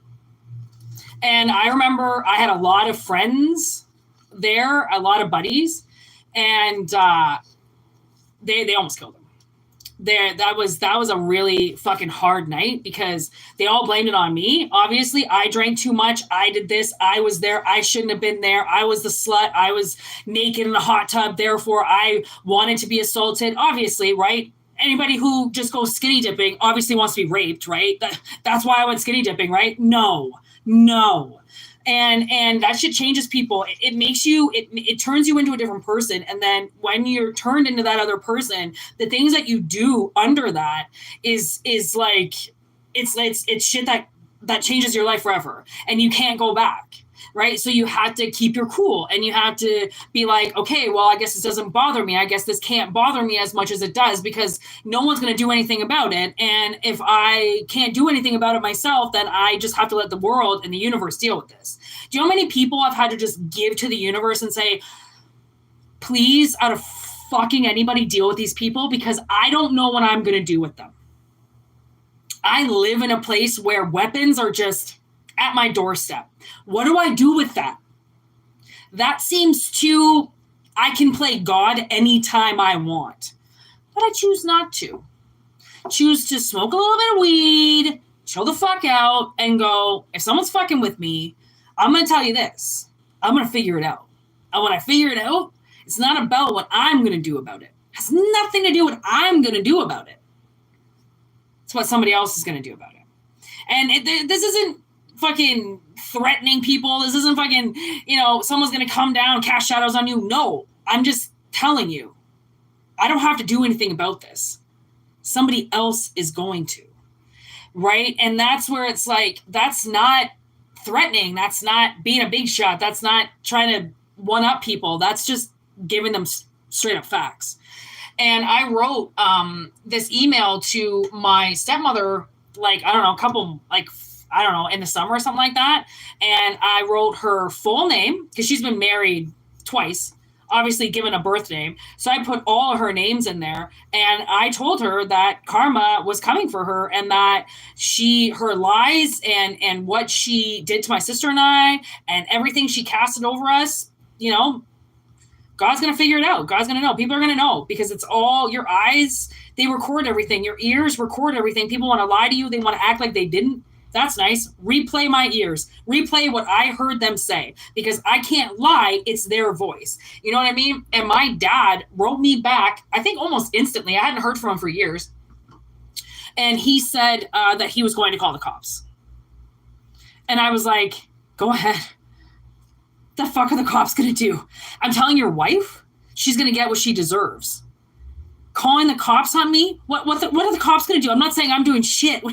And I remember I had a lot of friends there, a lot of buddies, and they almost killed him. That was a really fucking hard night because they all blamed it on me. Obviously, I drank too much. I did this. I was there. I shouldn't have been there. I was the slut. I was naked in the hot tub. Therefore, I wanted to be assaulted. Obviously, right? Anybody who just goes skinny dipping obviously wants to be raped, right? That's why I went skinny dipping, right? No. And that shit changes people. It makes you, it turns you into a different person. And then when you're turned into that other person, the things that you do under that is like, it's shit that changes your life forever. And you can't go back, right? So you have to keep your cool and you have to be like, okay, well, I guess this doesn't bother me. I guess this can't bother me as much as it does because no one's going to do anything about it. And if I can't do anything about it myself, then I just have to let the world and the universe deal with this. Do you know how many people I've had to just give to the universe and say, please, out of fucking anybody, deal with these people because I don't know what I'm going to do with them. I live in a place where weapons are just at my doorstep. What do I do with that? That seems too, I can play God anytime I want. But I choose not to. Choose to smoke a little bit of weed, chill the fuck out, and go, if someone's fucking with me, I'm going to tell you this. I'm going to figure it out. And when I figure it out, it's not about what I'm going to do about it. It has nothing to do with what I'm going to do about it. It's what somebody else is going to do about it. And this isn't fucking threatening people. This isn't fucking, someone's going to come down, cast shadows on you. No, I'm just telling you. I don't have to do anything about this. Somebody else is going to. Right? And that's where it's like, that's not threatening. That's not being a big shot. That's not trying to one-up people. That's just giving them straight up facts. And I wrote this email to my stepmother, in the summer or something like that. And I wrote her full name because she's been married twice, obviously given a birth name. So I put all of her names in there. And I told her that karma was coming for her and that her lies and what she did to my sister and I and everything she casted over us, God's going to figure it out. God's going to know. People are going to know because it's all your eyes. They record everything. Your ears record everything. People want to lie to you. They want to act like they didn't. That's nice. Replay my ears. Replay what I heard them say because I can't lie. It's their voice. You know what I mean? And my dad wrote me back, I think almost instantly. I hadn't heard from him for years. And he said that he was going to call the cops. And I was like, go ahead. The fuck are the cops going to do? I'm telling your wife she's going to get what she deserves. Calling the cops on me? What are the cops going to do? I'm not saying I'm doing shit. I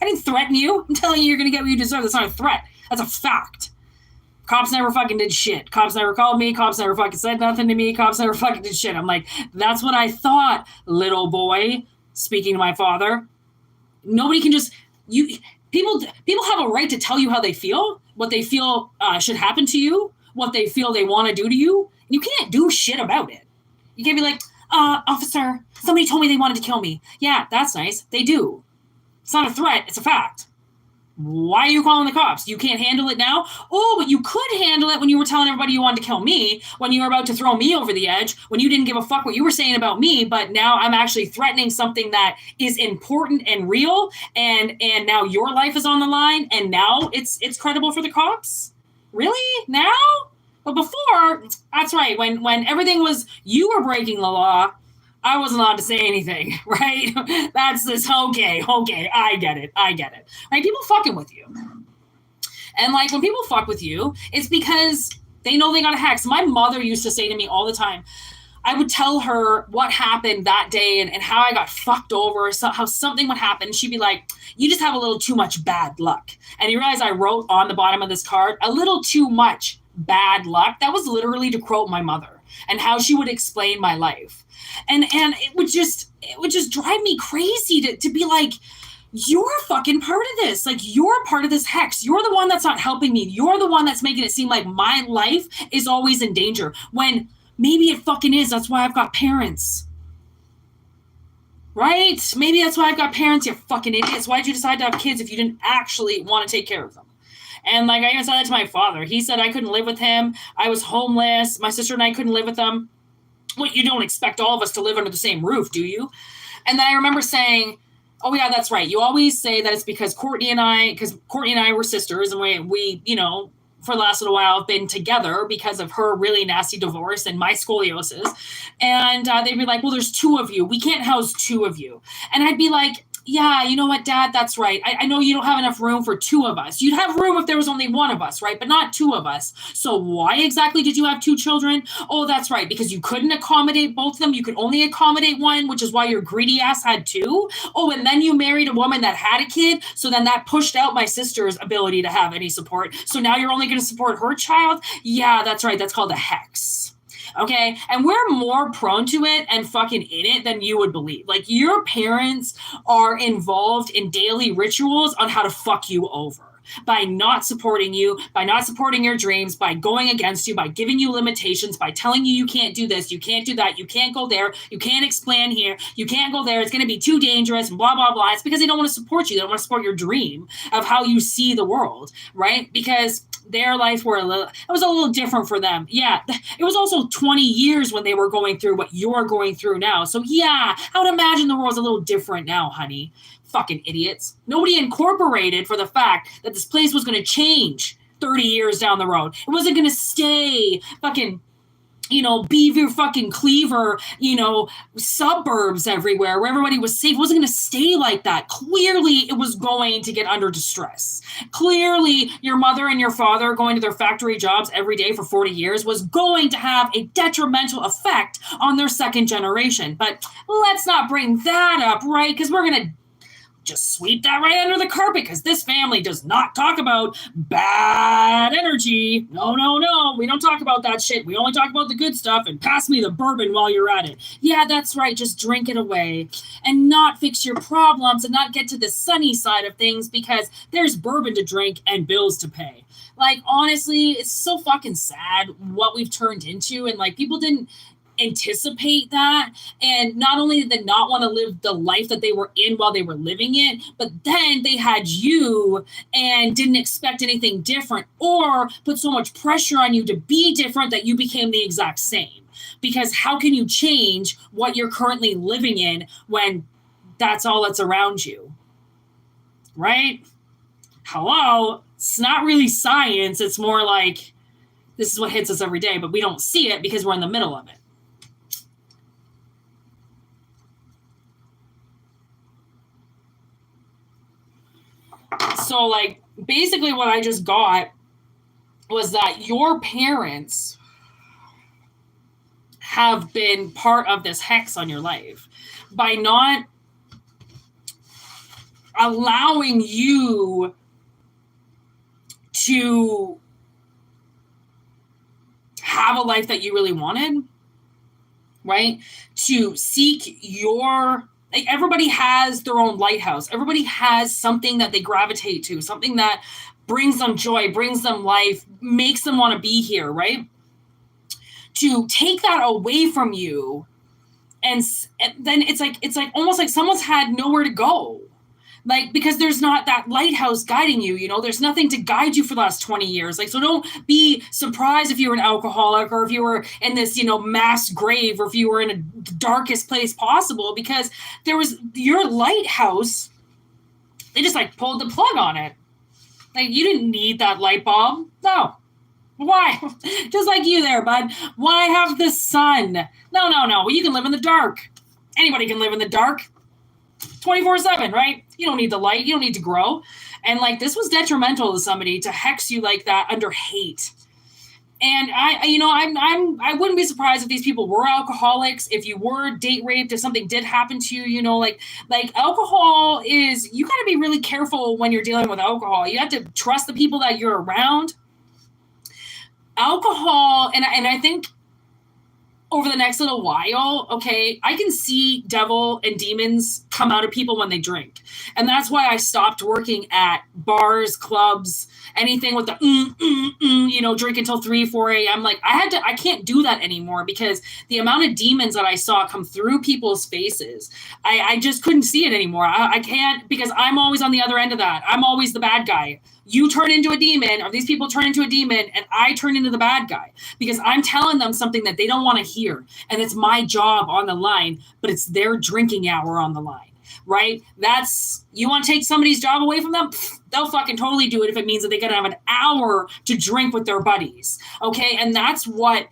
didn't threaten you. I'm telling you you're going to get what you deserve. That's not a threat. That's a fact. Cops never fucking did shit. Cops never called me. Cops never fucking said nothing to me. Cops never fucking did shit. I'm like, that's what I thought, little boy, speaking to my father. Nobody can just... People have a right to tell you how they feel, what they feel should happen to you, what they feel they want to do to you. You can't do shit about it. You can't be like, officer, somebody told me they wanted to kill me. Yeah, that's nice. They do. It's not a threat. It's a fact. Why are you calling the cops? You can't handle it now? Oh, but you could handle it when you were telling everybody you wanted to kill me, when you were about to throw me over the edge, when you didn't give a fuck what you were saying about me, but now I'm actually threatening something that is important and real, and now your life is on the line, and now it's credible for the cops? Really? Now? But before, that's right, when everything was, you were breaking the law, I wasn't allowed to say anything, right? That's this, okay, I get it. Right? People fucking with you. And like when people fuck with you, it's because they know they got a hex. My mother used to say to me all the time, I would tell her what happened that day and how I got fucked over, or how something would happen. She'd be like, you just have a little too much bad luck. And you realize I wrote on the bottom of this card, a little too much bad luck. That was literally to quote my mother and how she would explain my life. And it would just drive me crazy to be like, you're fucking part of this. Like, you're part of this hex. You're the one that's not helping me. You're the one that's making it seem like my life is always in danger, when maybe it fucking is. That's why I've got parents. Right? Maybe that's why I've got parents, you fucking idiots. Why'd you decide to have kids if you didn't actually want to take care of them? And like, I even said that to my father. He said I couldn't live with him. I was homeless. My sister and I couldn't live with him. Well, you don't expect all of us to live under the same roof, do you? And then I remember saying, oh yeah, that's right. You always say that it's because Courtney and I were sisters, and we you know, for the last little while have been together because of her really nasty divorce and my scoliosis. And they'd be like, well, there's two of you. We can't house two of you. And I'd be like, yeah, you know what, Dad, that's right. I know you don't have enough room for two of us. You'd have room if there was only one of us, right? But not two of us. So why exactly did you have two children? Oh, that's right, because you couldn't accommodate both of them. You could only accommodate one, which is why your greedy ass had two. Oh, and then you married a woman that had a kid. So then that pushed out my sister's ability to have any support. So now you're only going to support her child? Yeah, that's right. That's called a hex. Okay. And we're more prone to it and fucking in it than you would believe. Like, your parents are involved in daily rituals on how to fuck you over by not supporting you, by not supporting your dreams, by going against you, by giving you limitations, by telling you can't do this, you can't do that, you can't go there, you can't expand here, you can't go there, it's going to be too dangerous, and blah, blah, blah. It's because they don't want to support you. They don't want to support your dream of how you see the world, right? Because their life it was a little different for them. Yeah, it was also 20 years when they were going through what you're going through now. So yeah, I would imagine the world's a little different now, honey. Fucking idiots. Nobody incorporated for the fact that this place was going to change 30 years down the road. It wasn't going to stay fucking, you know, Beaver fucking Cleaver, you know, suburbs everywhere where everybody was safe. It wasn't going to stay like that. Clearly, it was going to get under distress. Clearly, your mother and your father going to their factory jobs every day for 40 years was going to have a detrimental effect on their second generation. But let's not bring that up, right? Because we're going to just sweep that right under the carpet, because this family does not talk about bad energy. No. We don't talk about that shit. We only talk about the good stuff, and pass me the bourbon while you're at it. Yeah, that's right. Just drink it away and not fix your problems and not get to the sunny side of things because there's bourbon to drink and bills to pay. Like, honestly, it's so fucking sad what we've turned into. And like, people didn't anticipate that, and not only did they not want to live the life that they were in while they were living it, but then they had you and didn't expect anything different, or put so much pressure on you to be different that you became the exact same. Because how can you change what you're currently living in when that's all that's around you, right? Hello, it's not really science. It's more like this is what hits us every day, but we don't see it because we're in the middle of it. So, like, basically what I just got was that your parents have been part of this hex on your life by not allowing you to have a life that you really wanted, right? To seek your... Like, everybody has their own lighthouse. Everybody has something that they gravitate to, something that brings them joy, brings them life, makes them want to be here, right? To take that away from you, and then it's like almost like someone's had nowhere to go. Like, because there's not that lighthouse guiding you, there's nothing to guide you for the last 20 years. Like, so don't be surprised if you were an alcoholic or if you were in this, mass grave, or if you were in a darkest place possible, because there was your lighthouse. They just like pulled the plug on it. Like, you didn't need that light bulb. No. Why? Just like you there, bud. Why have the sun? No. Well, you can live in the dark. Anybody can live in the dark 24/7, right? You don't need the light. You don't need to grow. And like, this was detrimental to somebody to hex you like that under hate. And I wouldn't be surprised if these people were alcoholics, if you were date raped, if something did happen to you, like alcohol is, you got to be really careful when you're dealing with alcohol. You have to trust the people that you're around. Alcohol, and I think over the next little while, okay, I can see devil and demons come out of people when they drink. And that's why I stopped working at bars, clubs, anything with the drink until 3, 4 a.m. Like, I can't do that anymore, because the amount of demons that I saw come through people's faces, I just couldn't see it anymore. I can't, because I'm always on the other end of that. I'm always the bad guy. You turn into a demon, or these people turn into a demon, and I turn into the bad guy, because I'm telling them something that they don't want to hear. And it's my job on the line, but it's their drinking hour on the line, right? You want to take somebody's job away from them? They'll fucking totally do it if it means that they can have an hour to drink with their buddies. Okay. And that's what,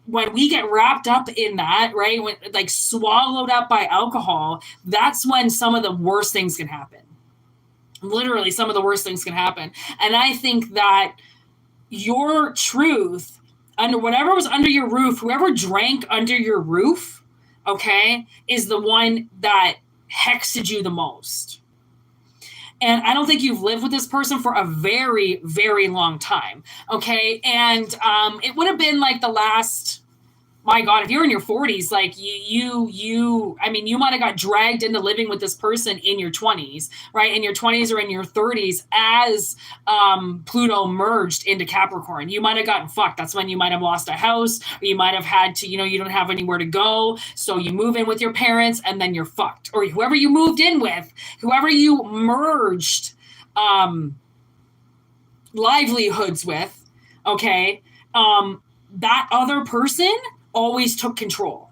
when we get wrapped up in that, right? When, like, swallowed up by alcohol, that's when some of the worst things can happen. Literally, some of the worst things can happen. And I think that your truth, under whatever was under your roof, whoever drank under your roof, okay, is the one that hexed you the most. And I don't think you've lived with this person for a very, very long time, okay? And it would have been like the last... My God, if you're in your 40s, like you might have got dragged into living with this person in your 20s, right? In your 20s or in your 30s, as Pluto merged into Capricorn. You might have gotten fucked. That's when you might have lost a house, or you might have had to, you don't have anywhere to go. So you move in with your parents, and then you're fucked. Or whoever you moved in with, whoever you merged livelihoods with, okay? That other person always took control.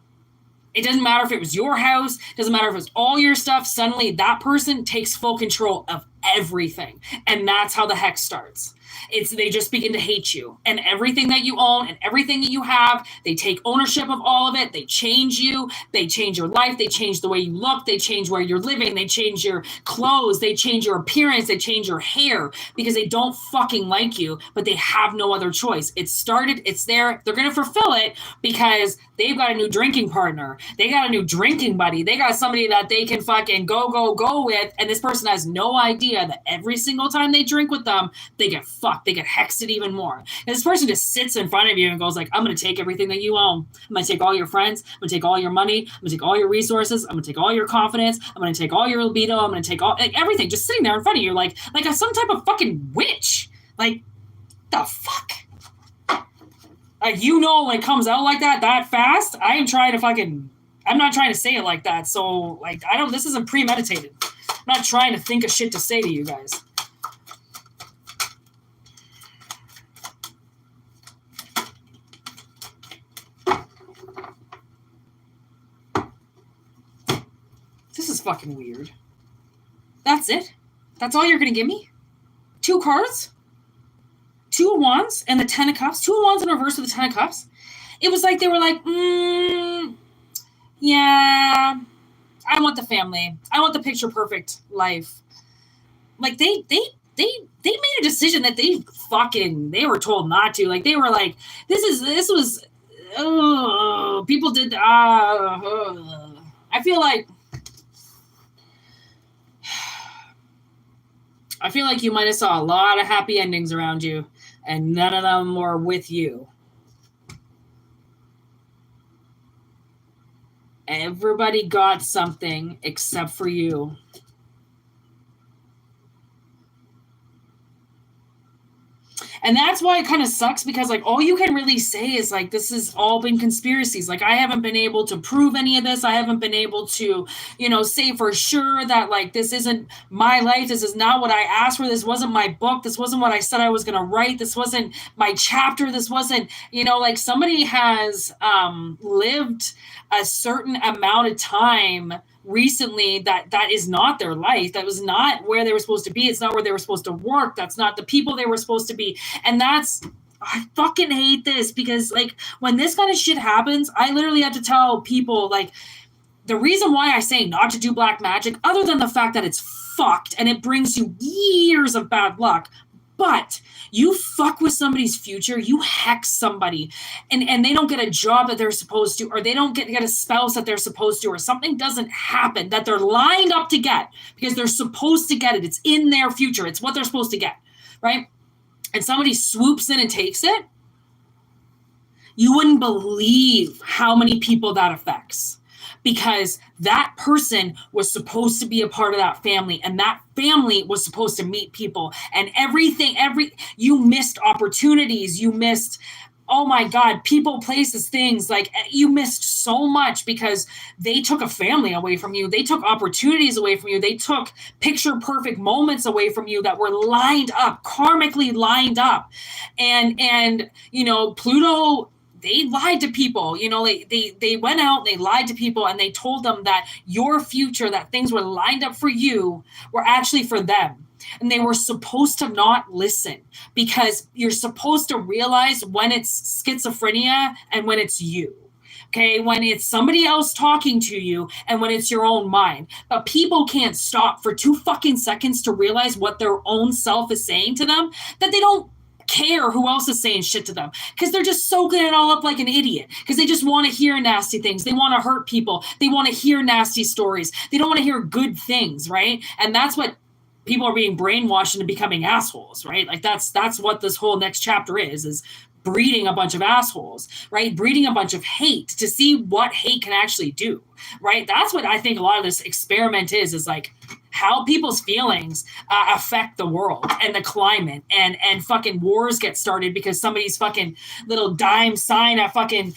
It doesn't matter if it was your house, doesn't matter if it's all your stuff. Suddenly that person takes full control of everything. And that's how the hex starts. They just begin to hate you, and everything that you own and everything that you have. They take ownership of all of it. They change you. They change your life. They change the way you look. They change where you're living. They change your clothes. They change your appearance. They change your hair, because they don't fucking like you, but they have no other choice. It started. It's there. They're going to fulfill it because they've got a new drinking partner. They got a new drinking buddy. They got somebody that they can fucking go with. And this person has no idea that every single time they drink with them, they get fucked. They get hexed even more. And this person just sits in front of you and goes like, I'm going to take everything that you own. I'm going to take all your friends. I'm going to take all your money. I'm going to take all your resources. I'm going to take all your confidence. I'm going to take all your libido. I'm going to take all, like, everything just sitting there in front of you, like some type of fucking witch. Like, the fuck? Like, when it comes out like that fast, I'm not trying to say it like that. So, like, this isn't premeditated. I'm not trying to think of shit to say to you guys. This is fucking weird. That's it? That's all you're going to give me? 2 cards? 2 of Wands and the 10 of Cups? 2 of Wands in reverse with the 10 of Cups? It was like they were like, yeah, I want the family. I want the picture perfect life. Like, they made a decision that they were told not to. Like, they were like, this was, people did, I feel like you might have saw a lot of happy endings around you, and none of them were with you. Everybody got something except for you. And that's why it kind of sucks, because like all you can really say is like, this has all been conspiracies. Like I haven't been able to prove any of this. I haven't been able to, say for sure that like this isn't my life. This is not what I asked for. This wasn't my book. This wasn't what I said I was going to write. This wasn't my chapter. This wasn't, like somebody has lived a certain amount of time recently that is not their life. That was not where they were supposed to be. It's not where they were supposed to work. That's not the people they were supposed to be. And I fucking hate this, because like when this kind of shit happens, I literally have to tell people like the reason why I say not to do black magic, other than the fact that it's fucked and it brings you years of bad luck, but you fuck with somebody's future, you hex somebody, and they don't get a job that they're supposed to, or they don't get a spouse that they're supposed to, or something doesn't happen that they're lined up to get because they're supposed to get it. It's in their future. It's what they're supposed to get, right? And somebody swoops in and takes it. You wouldn't believe how many people that affects, because that person was supposed to be a part of that family, and that family was supposed to meet people, and you missed opportunities. You missed, oh my God, people, places, things. Like you missed so much because they took a family away from you. They took opportunities away from you. They took picture perfect moments away from you that were lined up, karmically lined up. And Pluto, they lied to people. They went out, they lied to people, and they told them that your future, that things were lined up for you, were actually for them. And they were supposed to not listen, because you're supposed to realize when it's schizophrenia and when it's you. Okay, when it's somebody else talking to you and when it's your own mind. But people can't stop for 2 fucking seconds to realize what their own self is saying to them, that they don't care who else is saying shit to them, because they're just soaking it all up like an idiot, because they just want to hear nasty things. They want to hurt people. They want to hear nasty stories. They don't want to hear good things, right? And that's what people are being brainwashed into becoming assholes, right? Like that's what this whole next chapter is breeding a bunch of assholes, right? Breeding a bunch of hate to see what hate can actually do, right? That's what I think a lot of this experiment is like how people's feelings affect the world and the climate, and fucking wars get started because somebody's fucking little dime sign at fucking,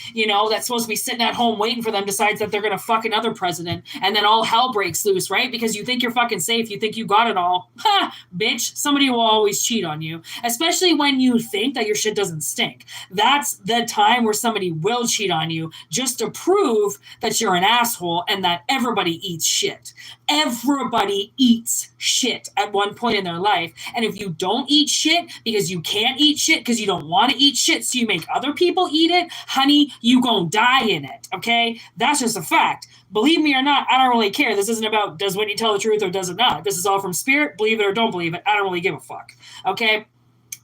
that's supposed to be sitting at home waiting for them decides that they're going to fuck another president, and then all hell breaks loose, right? Because you think you're fucking safe. You think you got it all. Ha, bitch. Somebody will always cheat on you, especially when you think that your shit doesn't stink. That's the time where somebody will cheat on you just to prove that you're an asshole and that everybody eats shit. Everybody eats shit at one point in their life. And if you don't eat shit because you can't eat shit because you don't want to eat shit, so you make other people eat it, honey, you gonna die in it, okay? That's just a fact. Believe me or not, I don't really care. This isn't about does Whitney tell the truth or does it not. This is all from spirit. Believe it or don't believe it. I don't really give a fuck, okay?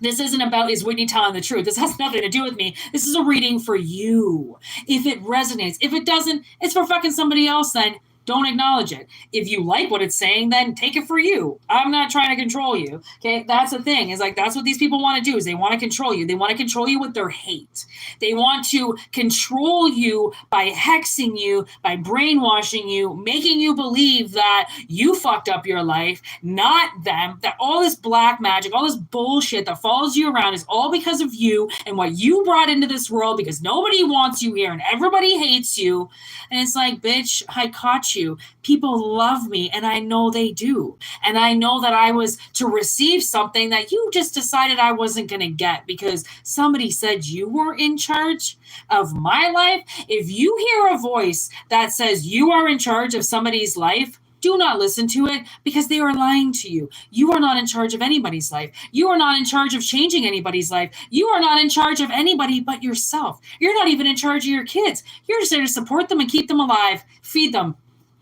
This isn't about is Whitney telling the truth. This has nothing to do with me. This is a reading for you. If it resonates. If it doesn't, it's for fucking somebody else then. Don't acknowledge it. If you like what it's saying, then take it for you. I'm not trying to control you. Okay, that's the thing. Is like that's what these people want to do. Is they want to control you. They want to control you with their hate. They want to control you by hexing you, by brainwashing you, making you believe that you fucked up your life, not them. That all this black magic, all this bullshit that follows you around is all because of you and what you brought into this world. Because nobody wants you here and everybody hates you. And it's like, bitch, I caught you. People love me, and I know they do. And I know that I was to receive something that you just decided I wasn't going to get because somebody said you were in charge of my life. If you hear a voice that says you are in charge of somebody's life, do not listen to it because they are lying to you. You are not in charge of anybody's life. You are not in charge of changing anybody's life. You are not in charge of anybody but yourself. You're not even in charge of your kids. You're just there to support them and keep them alive, feed them,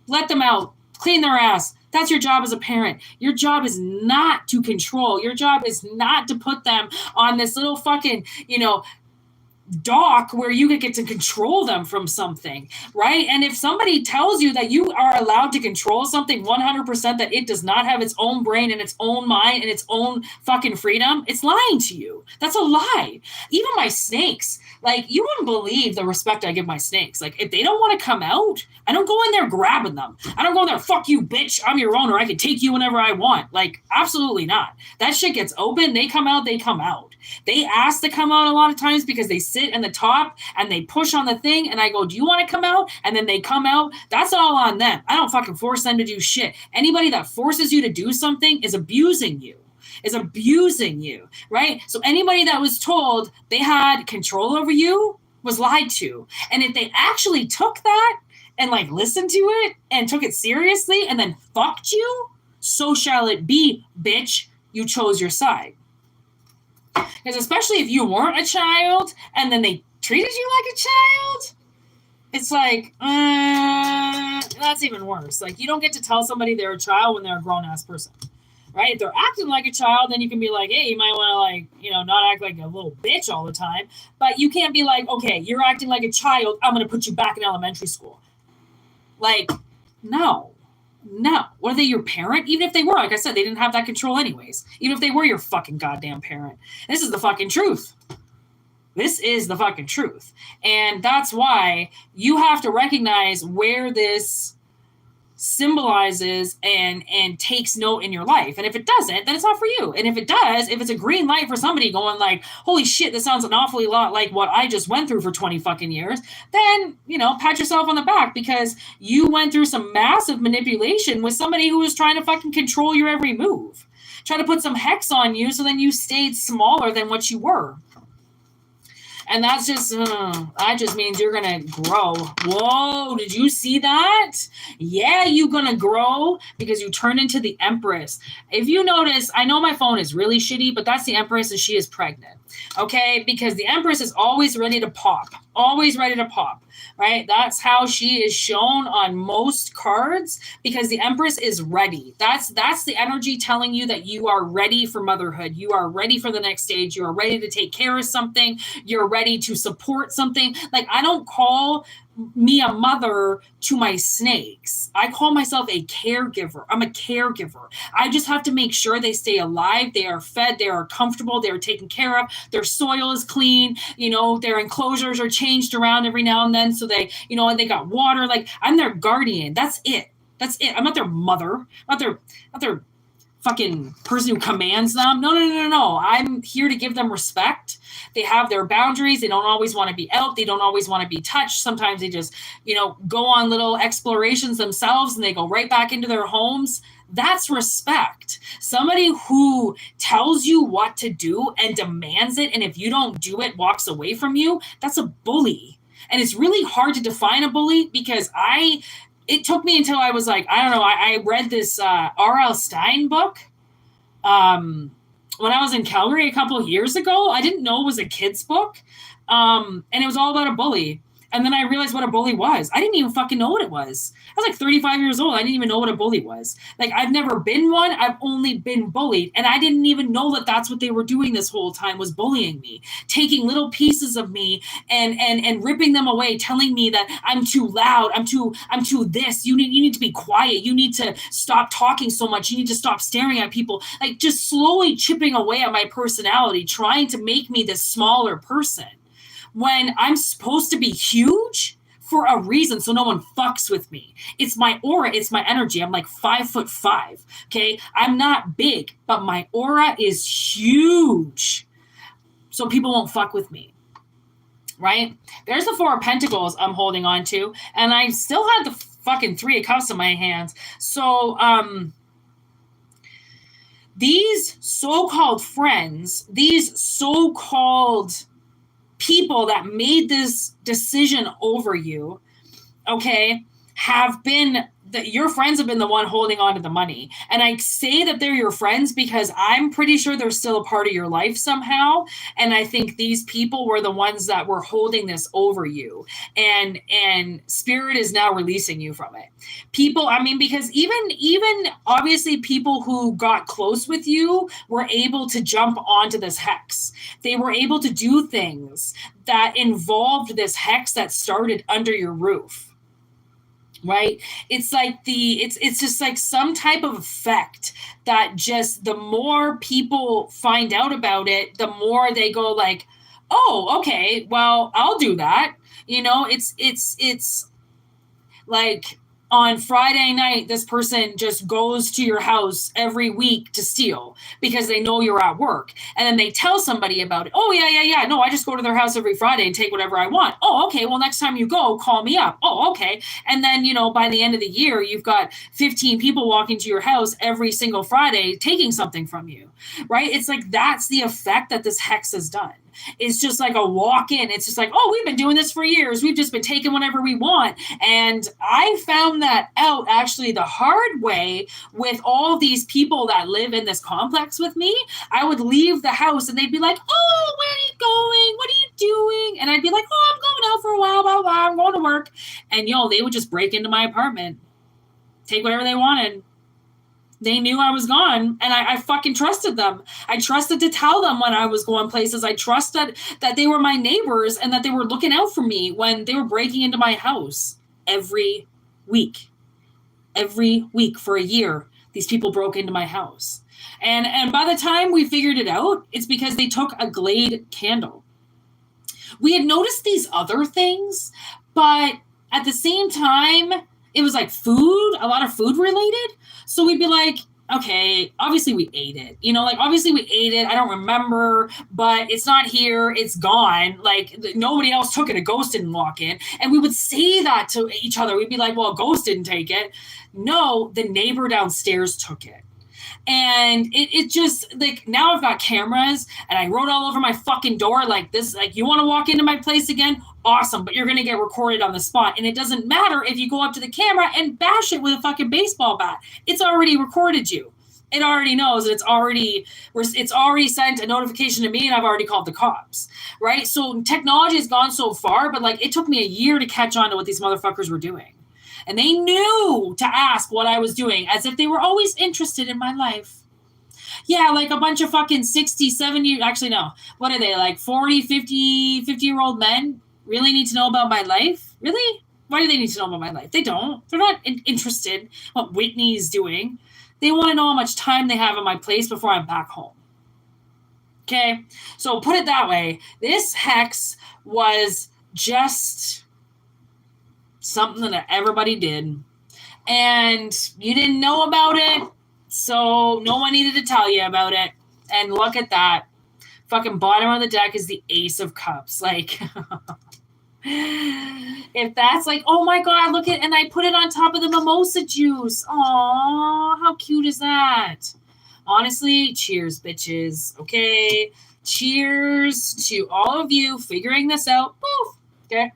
let them out, clean their ass. That's your job as a parent. Your job is not to control. Your job is not to put them on this little fucking, dock where you get to control them from something, right? And if somebody tells you that you are allowed to control something 100%, that it does not have its own brain and its own mind and its own fucking freedom, it's lying to you. That's a lie. Even my snakes, like, you wouldn't believe the respect I give my snakes. Like, if they don't want to come out, I don't go in there grabbing them. I don't go in there, fuck you, bitch, I'm your owner, I can take you whenever I want. Like, absolutely not. That shit gets open, they come out, they come out. They ask to come out a lot of times because they sit in the top and they push on the thing, and I go, do you want to come out? And then they come out. That's all on them. I don't fucking force them to do shit. Anybody that forces you to do something is abusing you. Right? So anybody that was told they had control over you was lied to. And if they actually took that and like listened to it and took it seriously and then fucked you, so shall it be, bitch. You chose your side. Because especially if you weren't a child and then they treated you like a child, it's like, that's even worse. Like, you don't get to tell somebody they're a child when they're a grown-ass person, right? If they're acting like a child, then you can be like, hey, you might want to, like, you know, not act like a little bitch all the time. But you can't be like, okay, you're acting like a child, I'm going to put you back in elementary school. Like, no. Were they your parent? Even if they were, like I said, they didn't have that control anyways. Even if they were your fucking goddamn parent. This is the fucking truth. And that's why you have to recognize where this symbolizes and takes note in your life. And if it doesn't, then it's not for you. And if it does, if it's a green light for somebody going like, holy shit, this sounds an awfully lot like what I just went through for 20 fucking years, then, you know, pat yourself on the back, because you went through some massive manipulation with somebody who was trying to fucking control your every move, trying to put some hex on you so then you stayed smaller than what you were. And that's just, that just means you're going to grow. Whoa, did you see that? Yeah, you're going to grow because you turned into the Empress. If you notice, I know my phone is really shitty, but that's the Empress and she is pregnant. Okay? Because the Empress is always ready to pop. Right? That's how she is shown on most cards, because the Empress is ready. That's the energy telling you that you are ready for motherhood. You are ready for the next stage. You are ready to take care of something. You're ready to support something. Like, I don't call me a mother to my snakes. I call myself a caregiver. I'm a caregiver. I just have to make sure they stay alive, they are fed, they are comfortable, they are taken care of, their soil is clean, you know, their enclosures are changed around every now and then, so they, you know, and they got water. Like, I'm their guardian. That's it. I'm not their mother. I'm not their fucking person who commands them. No. I'm here to give them respect. They have their boundaries. They don't always want to be out. They don't always want to be touched. Sometimes they just, you know, go on little explorations themselves and they go right back into their homes. That's respect. Somebody who tells you what to do and demands it, and if you don't do it, walks away from you, that's a bully. And it's really hard to define a bully, because it took me until I was like, I don't know, I read this R.L. Stine book when I was in Calgary a couple of years ago. I didn't know it was a kid's book, and it was all about a bully. And then I realized what a bully was. I didn't even fucking know what it was. I was like 35 years old. I didn't even know what a bully was. Like, I've never been one. I've only been bullied. And I didn't even know that that's what they were doing this whole time, was bullying me, taking little pieces of me and ripping them away, telling me that I'm too loud. I'm too this. You need to be quiet. You need to stop talking so much. You need to stop staring at people. Like, just slowly chipping away at my personality, trying to make me this smaller person, when I'm supposed to be huge for a reason, so no one fucks with me. It's my aura, it's my energy. I'm like 5'5", okay? I'm not big, but my aura is huge, so people won't fuck with me, right? There's the Four of Pentacles I'm holding on to, and I still have the fucking Three of Cups in my hands. So, these so-called friends, these so-called people that made this decision over you, okay, have been that your friends have been the one holding on to the money. And I say that they're your friends because I'm pretty sure they're still a part of your life somehow. And I think these people were the ones that were holding this over you. And spirit is now releasing you from it. People, I mean, because even obviously people who got close with you were able to jump onto this hex. They were able to do things that involved this hex that started under your roof. Right? It's like it's just like some type of effect that just the more people find out about it, the more they go like, oh, okay, well, I'll do that. You know, it's like on Friday night, this person just goes to your house every week to steal because they know you're at work. And then they tell somebody about it. Oh, yeah. No, I just go to their house every Friday and take whatever I want. Oh, okay. Well, next time you go, call me up. Oh, okay. And then, you know, by the end of the year, you've got 15 people walking to your house every single Friday taking something from you, right? It's like that's the effect that this hex has done. It's just like a walk in. It's just like, oh, we've been doing this for years. We've just been taking whatever we want. And I found that out actually the hard way with all these people that live in this complex with me. I would leave the house and they'd be like, oh, where are you going? What are you doing? And I'd be like, oh, I'm going out for a while, blah, blah, I'm going to work. And they would just break into my apartment, take whatever they wanted. They knew I was gone, and I fucking trusted them. I trusted to tell them when I was going places. I trusted that they were my neighbors and that they were looking out for me when they were breaking into my house every week. Every week for a year, these people broke into my house. And by the time we figured it out, it's because they took a Glade candle. We had noticed these other things, but at the same time, it was like food, a lot of food related. So we'd be like, okay, obviously we ate it. Obviously we ate it. I don't remember, but it's not here. It's gone. Like nobody else took it. A ghost didn't walk in. And we would say that to each other. We'd be like, well, a ghost didn't take it. No, the neighbor downstairs took it. And it just like now I've got cameras and I wrote all over my fucking door like this, like you want to walk into my place again? Awesome, but you're going to get recorded on the spot. And it doesn't matter if you go up to the camera and bash it with a fucking baseball bat. It's already recorded you. It already knows that it's already sent a notification to me and I've already called the cops, right? So technology has gone so far, but like it took me a year to catch on to what these motherfuckers were doing. And they knew to ask what I was doing as if they were always interested in my life. Yeah, like a bunch of fucking 60, 70, actually no. What are they, like 40, 50-year-old men really need to know about my life? Really? Why do they need to know about my life? They don't. They're not interested in what Whitney's doing. They want to know how much time they have in my place before I'm back home. Okay? So put it that way. This hex was just something that everybody did. And you didn't know about it, so no one needed to tell you about it. And look at that. Fucking bottom of the deck is the Ace of Cups. Like, if that's like, oh my God, look at, and I put it on top of the mimosa juice. Aw, how cute is that? Honestly, cheers, bitches. Okay. Cheers to all of you figuring this out. Woo. Okay.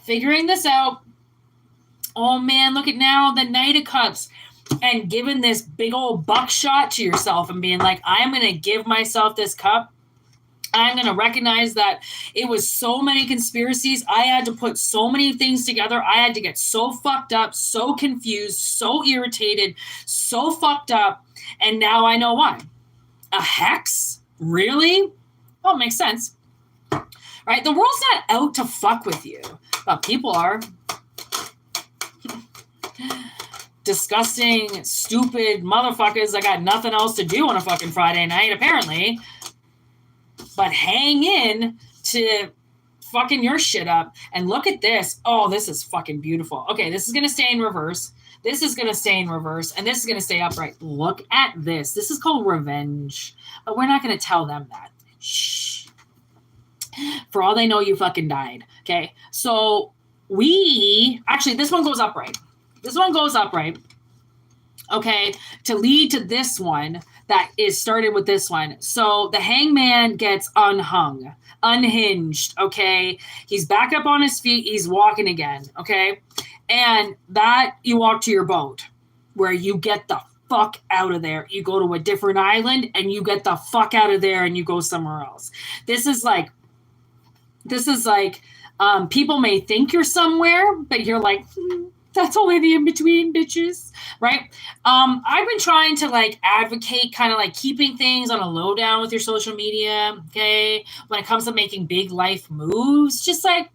Figuring this out. Oh man, look at now the Knight of Cups and giving this big old buckshot to yourself and being like, I'm going to give myself this cup. I'm going to recognize that it was so many conspiracies. I had to put so many things together. I had to get so fucked up, so confused, so irritated, so fucked up. And now I know why. A hex? Really? Well, it makes sense. Right? The world's not out to fuck with you. But people are. Disgusting, stupid motherfuckers that got nothing else to do on a fucking Friday night, apparently. But hang in to fucking your shit up. And look at this. Oh, this is fucking beautiful. Okay, this is going to stay in reverse. This is going to stay in reverse. And this is going to stay upright. Look at this. This is called revenge. But we're not going to tell them that. Shh. For all they know, you fucking died. Okay, so actually, this one goes upright. This one goes upright. Okay, to lead to this one that is started with this one. So the hangman gets unhinged, okay? He's back up on his feet. He's walking again, okay? And that you walk to your boat where you get the fuck out of there. You go to a different island and you get the fuck out of there and you go somewhere else. This is like people may think you're somewhere, but you're like, that's only the in-between, bitches, right? I've been trying to like advocate kind of like keeping things on a lowdown with your social media, okay? When it comes to making big life moves, just like,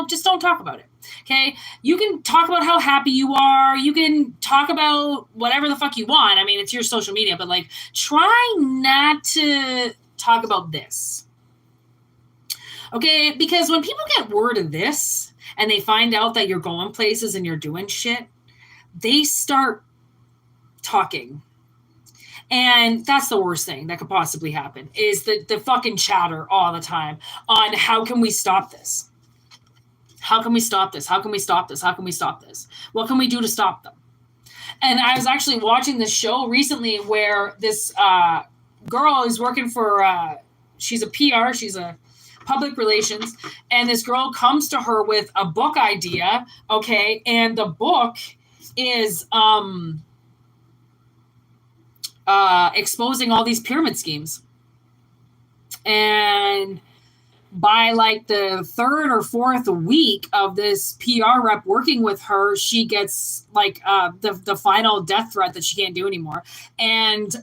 just don't talk about it, okay? You can talk about how happy you are. You can talk about whatever the fuck you want. I mean, it's your social media, but like try not to talk about this, okay? Because when people get word of this, and they find out that you're going places and you're doing shit, they start talking. And that's the worst thing that could possibly happen, is the fucking chatter all the time on how can we stop this? How can we stop this? How can we stop this? How can we stop this? What can we do to stop them? And I was actually watching this show recently where this girl is working for, she's a PR, she's a public relations, and this girl comes to her with a book idea, okay, and the book is exposing all these pyramid schemes. And by like the third or fourth week of this PR rep working with her, she gets like the final death threat that she can't do anymore. And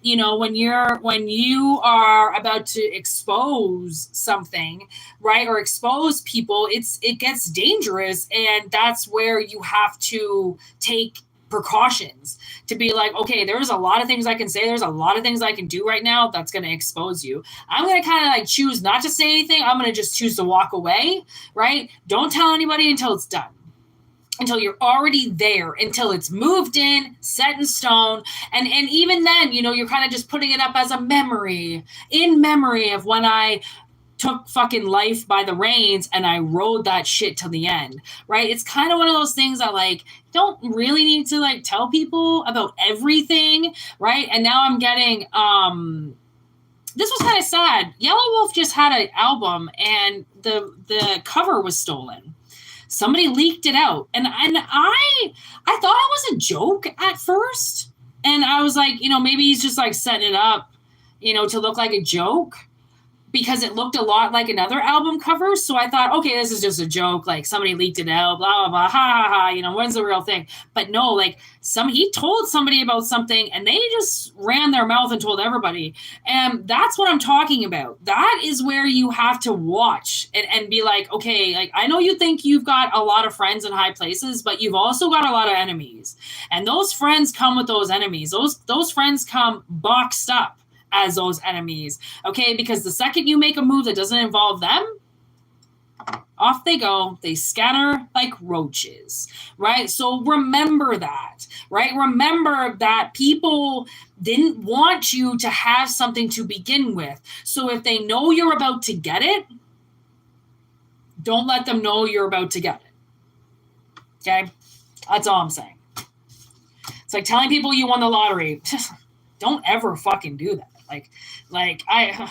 when you are about to expose something, right, or expose people, it gets dangerous, and that's where you have to take precautions to be like, okay, there's a lot of things I can say. There's a lot of things I can do right now that's going to expose you. I'm going to kind of like choose not to say anything. I'm going to just choose to walk away, right? Don't tell anybody until it's done, until you're already there, until it's moved in, set in stone. And even then, you're kind of just putting it up as a memory, in memory of when I took fucking life by the reins and I rode that shit till the end, right? It's kind of one of those things that like don't really need to like tell people about everything, right? And now I'm getting this was kind of sad. Yellow Wolf just had an album and the cover was stolen. Somebody leaked it out, and I thought it was a joke at first, and I was like, maybe he's just like setting it up, to look like a joke, because it looked a lot like another album cover. So I thought, okay, this is just a joke. Like somebody leaked it out, blah, blah, blah, ha, ha, ha, when's the real thing? But no, like he told somebody about something and they just ran their mouth and told everybody. And that's what I'm talking about. That is where you have to watch and be like, okay, like I know you think you've got a lot of friends in high places, but you've also got a lot of enemies. And those friends come with those enemies. Those friends come boxed up as those enemies, okay? Because the second you make a move that doesn't involve them, off they go. They scatter like roaches, right? So remember that, right? Remember that people didn't want you to have something to begin with. So if they know you're about to get it, don't let them know you're about to get it, okay? That's all I'm saying. It's like telling people you won the lottery. Don't ever fucking do that. Like I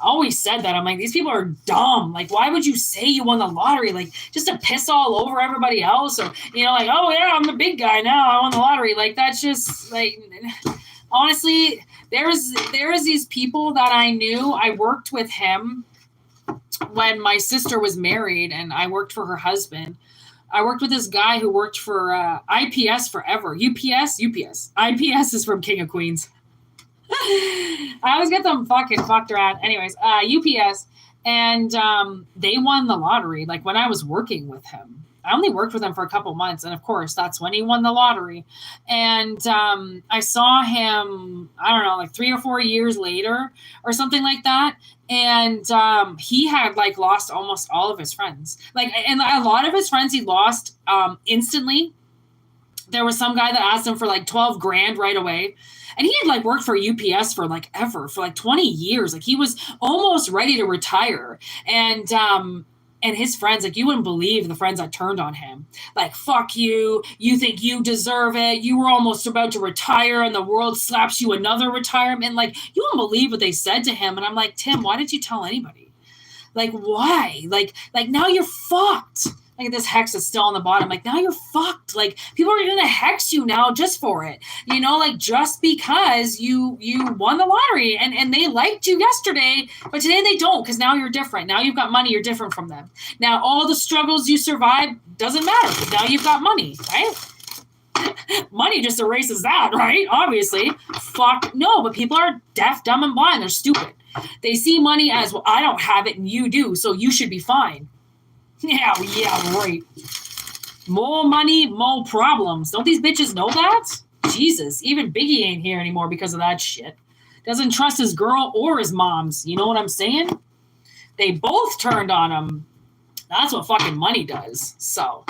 always said that. I'm like, these people are dumb. Like, why would you say you won the lottery? Like, just to piss all over everybody else, or like, oh yeah, I'm the big guy now, I won the lottery. Like, that's just like, honestly, there's these people that I knew. I worked with him when my sister was married, and I worked for her husband. I worked with this guy who worked for IPS forever. UPS. IPS is from King of Queens. I always get them fucking fucked around. Anyways, UPS, and they won the lottery. Like when I was working with him, I only worked with him for a couple months, and of course, that's when he won the lottery. And I saw him, I don't know, like 3 or 4 years later, or something like that. And he had like lost almost all of his friends. Like, and a lot of his friends he lost instantly. There was some guy that asked him for like 12 grand right away. And he had like worked for UPS for like ever, for like 20 years. Like he was almost ready to retire. And And his friends, like, you wouldn't believe the friends that turned on him. Like, fuck you. You think you deserve it. You were almost about to retire and the world slaps you another retirement. Like, you wouldn't believe what they said to him. And I'm like, Tim, why did you tell anybody? Like, why? Like now you're fucked. Like, this hex is still on the bottom. Like, now you're fucked. Like, people are going to hex you now just for it. You know, like, just because you won the lottery and they liked you yesterday, but today they don't, because now you're different. Now you've got money. You're different from them. Now, all the struggles you survived doesn't matter, because now you've got money, right? Money just erases that, right? Obviously. Fuck no, but people are deaf, dumb, and blind. They're stupid. They see money as, well, I don't have it and you do, so you should be fine. Yeah, right. More money, more problems. Don't these bitches know that? Jesus, even Biggie ain't here anymore because of that shit. Doesn't trust his girl or his moms. You know what I'm saying? They both turned on him. That's what fucking money does. So,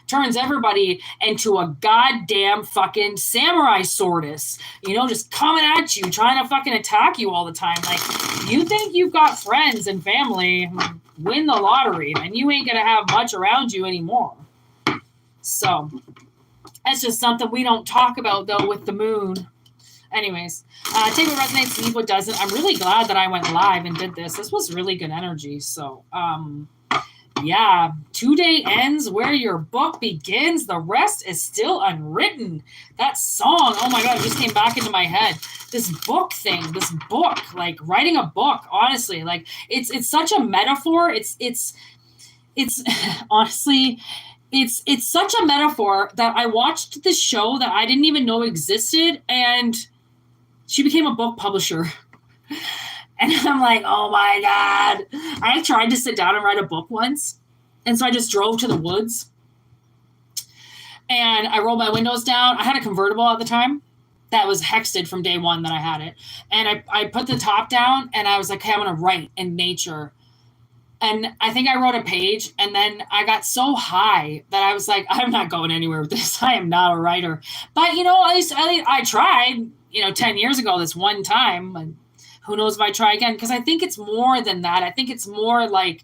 turns everybody into a goddamn fucking samurai swordist. You know, just coming at you, trying to fucking attack you all the time. Like, you think you've got friends and family, win the lottery, and you ain't gonna have much around you anymore. So, that's just something we don't talk about, though, with the moon. Anyways, take what resonates, leave what doesn't. I'm really glad that I went live and did this. This was really good energy. So, yeah, today ends where your book begins. The rest is still unwritten. That song, oh my God, it just came back into my head. This book thing, like writing a book, honestly, like it's such a metaphor. It's honestly, it's such a metaphor that I watched this show that I didn't even know existed, and she became a book publisher. And I'm like, oh my God. I tried to sit down and write a book once. And so I just drove to the woods. And I rolled my windows down. I had a convertible at the time that was hexed from day one that I had it. And I put the top down and I was like, hey, I'm going to write in nature. And I think I wrote a page, and then I got so high that I was like, I'm not going anywhere with this. I am not a writer. But, you know, I tried, 10 years ago this one time, and who knows if I try again? Because I think it's more than that. I think it's more like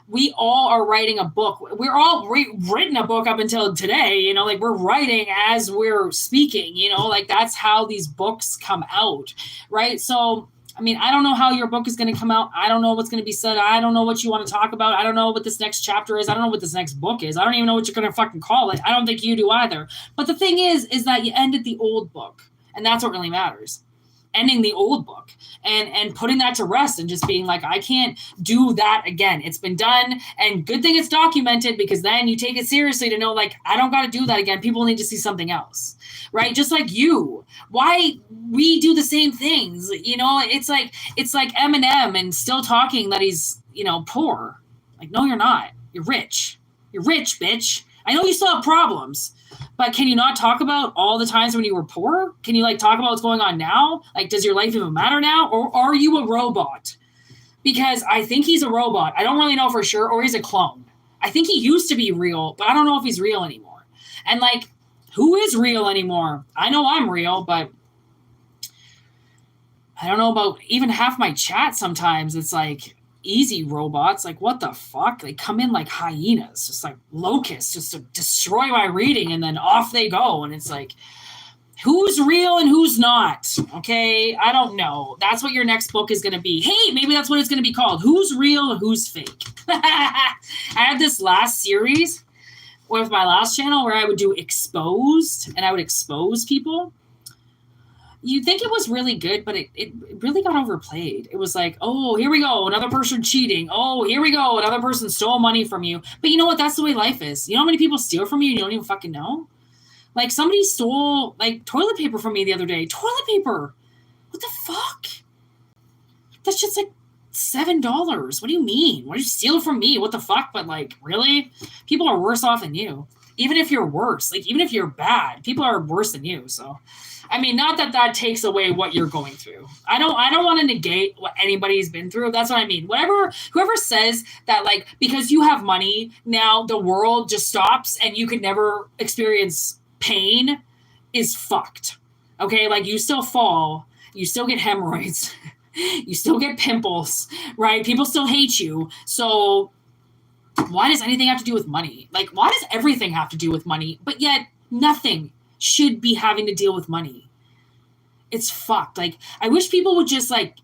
we all are writing a book. We're all written a book up until today, like we're writing as we're speaking, like that's how these books come out, right? So, I mean, I don't know how your book is going to come out. I don't know what's going to be said. I don't know what you want to talk about. I don't know what this next chapter is. I don't know what this next book is. I don't even know what you're going to fucking call it. I don't think you do either. But the thing is that you ended the old book, and that's what really matters. Ending the old book and putting that to rest and just being like, I can't do that again. It's been done, and good thing it's documented, because then you take it seriously to know, like, I don't got to do that again. People need to see something else, right? Just like you. Why we do the same things, it's like Eminem and still talking that he's, poor. Like, no, you're not. You're rich. You're rich, bitch. I know you still have problems, but can you not talk about all the times when you were poor? Can you talk about what's going on now? Like, does your life even matter now? Or are you a robot? Because I think he's a robot. I don't really know for sure. Or he's a clone. I think he used to be real, but I don't know if he's real anymore. And who is real anymore? I know I'm real, but I don't know about even half my chat sometimes. It's like easy robots. Like, what the fuck? They come in like hyenas, just like locusts, just to destroy my reading, and then off they go. And it's like, who's real and who's not? Okay, I don't know. That's what your next book is going to be. Hey, maybe that's what it's going to be called. Who's real and who's fake? I had this last series with my last channel where I would do exposed, and I would expose people. You'd think it was really good, but it really got overplayed. It was like, oh, here we go, another person cheating. Oh, here we go, another person stole money from you. But you know what? That's the way life is. You know how many people steal from you and you don't even fucking know? Like, somebody stole, toilet paper from me the other day. Toilet paper! What the fuck? That's just $7. What do you mean? Why did you steal from me? What the fuck? But, really? People are worse off than you. Even if you're worse. Even if you're bad, people are worse than you, so... I mean, not that takes away what you're going through. I don't want to negate what anybody's been through. That's what I mean. Whoever says that, because you have money, now the world just stops and you can never experience pain is fucked. Okay? You still fall. You still get hemorrhoids. You still get pimples, right? People still hate you. So Why does anything have to do with money? Like, why does everything have to do with money? But yet nothing should be having to deal with money. It's fucked. Like, I wish people would just like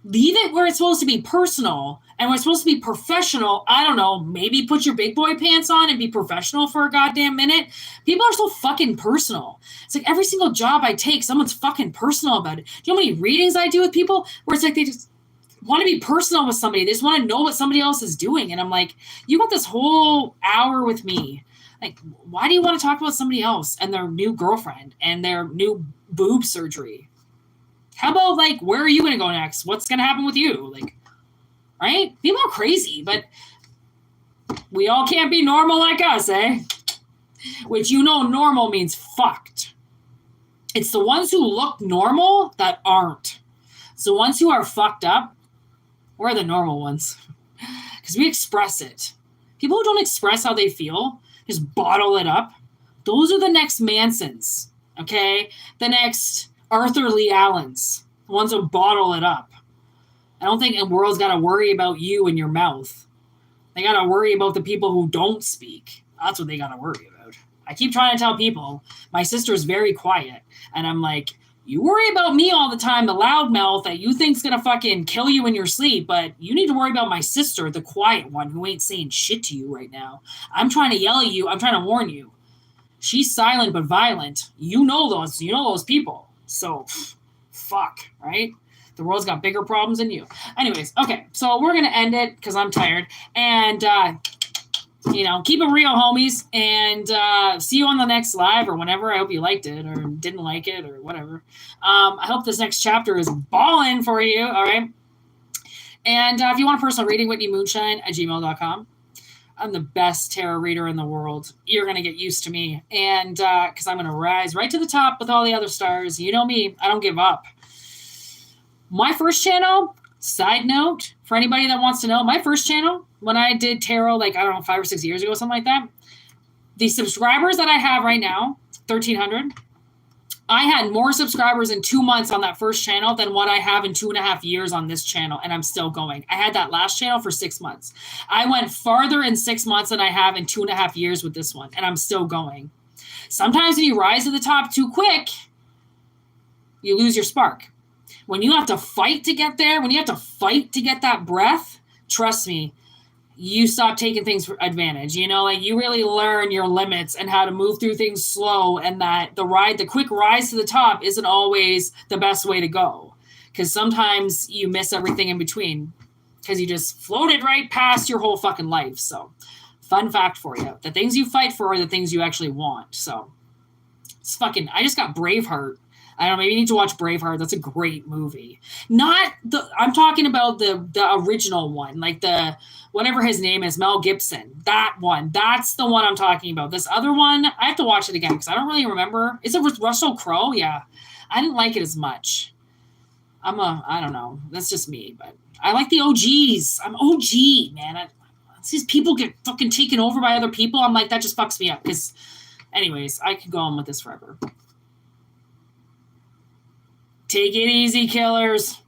leave it where it's supposed to be personal and where it's supposed to be professional. I don't know, maybe put your big boy pants on and be professional for a goddamn minute. People are so fucking personal. It's like every single job I take, someone's fucking personal about it. Do you know how many readings I do with people where it's like they just want to be personal with somebody. They just want to know what somebody else is doing. And I'm like, you got this whole hour with me. Like, why do you want to talk about somebody else and their new girlfriend and their new boob surgery? How about, like, where are you going to go next? What's going to happen with you? Like, right? People are crazy, but we all can't be normal like us, eh? Which, you know, normal means fucked. It's the ones who look normal that aren't. It's the ones who are fucked up. We're the normal ones. Because we express it. People who don't express how they feel, just bottle it up. Those are the next Mansons, okay? The next Arthur Lee Allens, the ones who bottle it up. I don't think the world's got to worry about you and your mouth. They got to worry about the people who don't speak. That's what they got to worry about. I keep trying to tell people, my sister's very quiet. And I'm like, you worry about me all the time, the loudmouth that you think's going to fucking kill you in your sleep. But you need to worry about my sister, the quiet one who ain't saying shit to you right now. I'm trying to yell at you. I'm trying to warn you. She's silent but violent. You know those people. So, fuck, right? The world's got bigger problems than you. Anyways, okay, so we're going to end it because I'm tired. And, keep it real, homies. And see you on the next live or whenever. I hope you liked it or didn't like it or whatever. I hope this next chapter is balling for you, all right? And if you want a personal reading, whitneymoonshine@gmail.com. I'm the best tarot reader in the world. You're going to get used to me. And because I'm going to rise right to the top with all the other stars. You know me. I don't give up. My first channel, side note, for anybody that wants to know, my first channel, when I did tarot, 5 or 6 years ago, something like that, the subscribers that I have right now, 1,300, I had more subscribers in 2 months on that first channel than what I have in 2.5 years on this channel, and I'm still going. I had that last channel for 6 months. I went farther in 6 months than I have in 2.5 years with this one, and I'm still going. Sometimes when you rise to the top too quick, you lose your spark. When you have to fight to get there, when you have to fight to get that breath, trust me, you stop taking things for advantage. You really learn your limits and how to move through things slow, and that the quick rise to the top isn't always the best way to go, because sometimes you miss everything in between because you just floated right past your whole fucking life. So fun fact for you, the things you fight for are the things you actually want. So I just got Braveheart. I don't know, maybe you need to watch Braveheart. That's a great movie. I'm talking about the original one, like whatever his name is, Mel Gibson. That one. That's the one I'm talking about. This other one, I have to watch it again because I don't really remember. Is it with Russell Crowe? Yeah. I didn't like it as much. I don't know. That's just me, but I like the OGs. I'm OG, man. These people get fucking taken over by other people. I'm like, that just fucks me up. Because, anyways, I could go on with this forever. Take it easy, killers.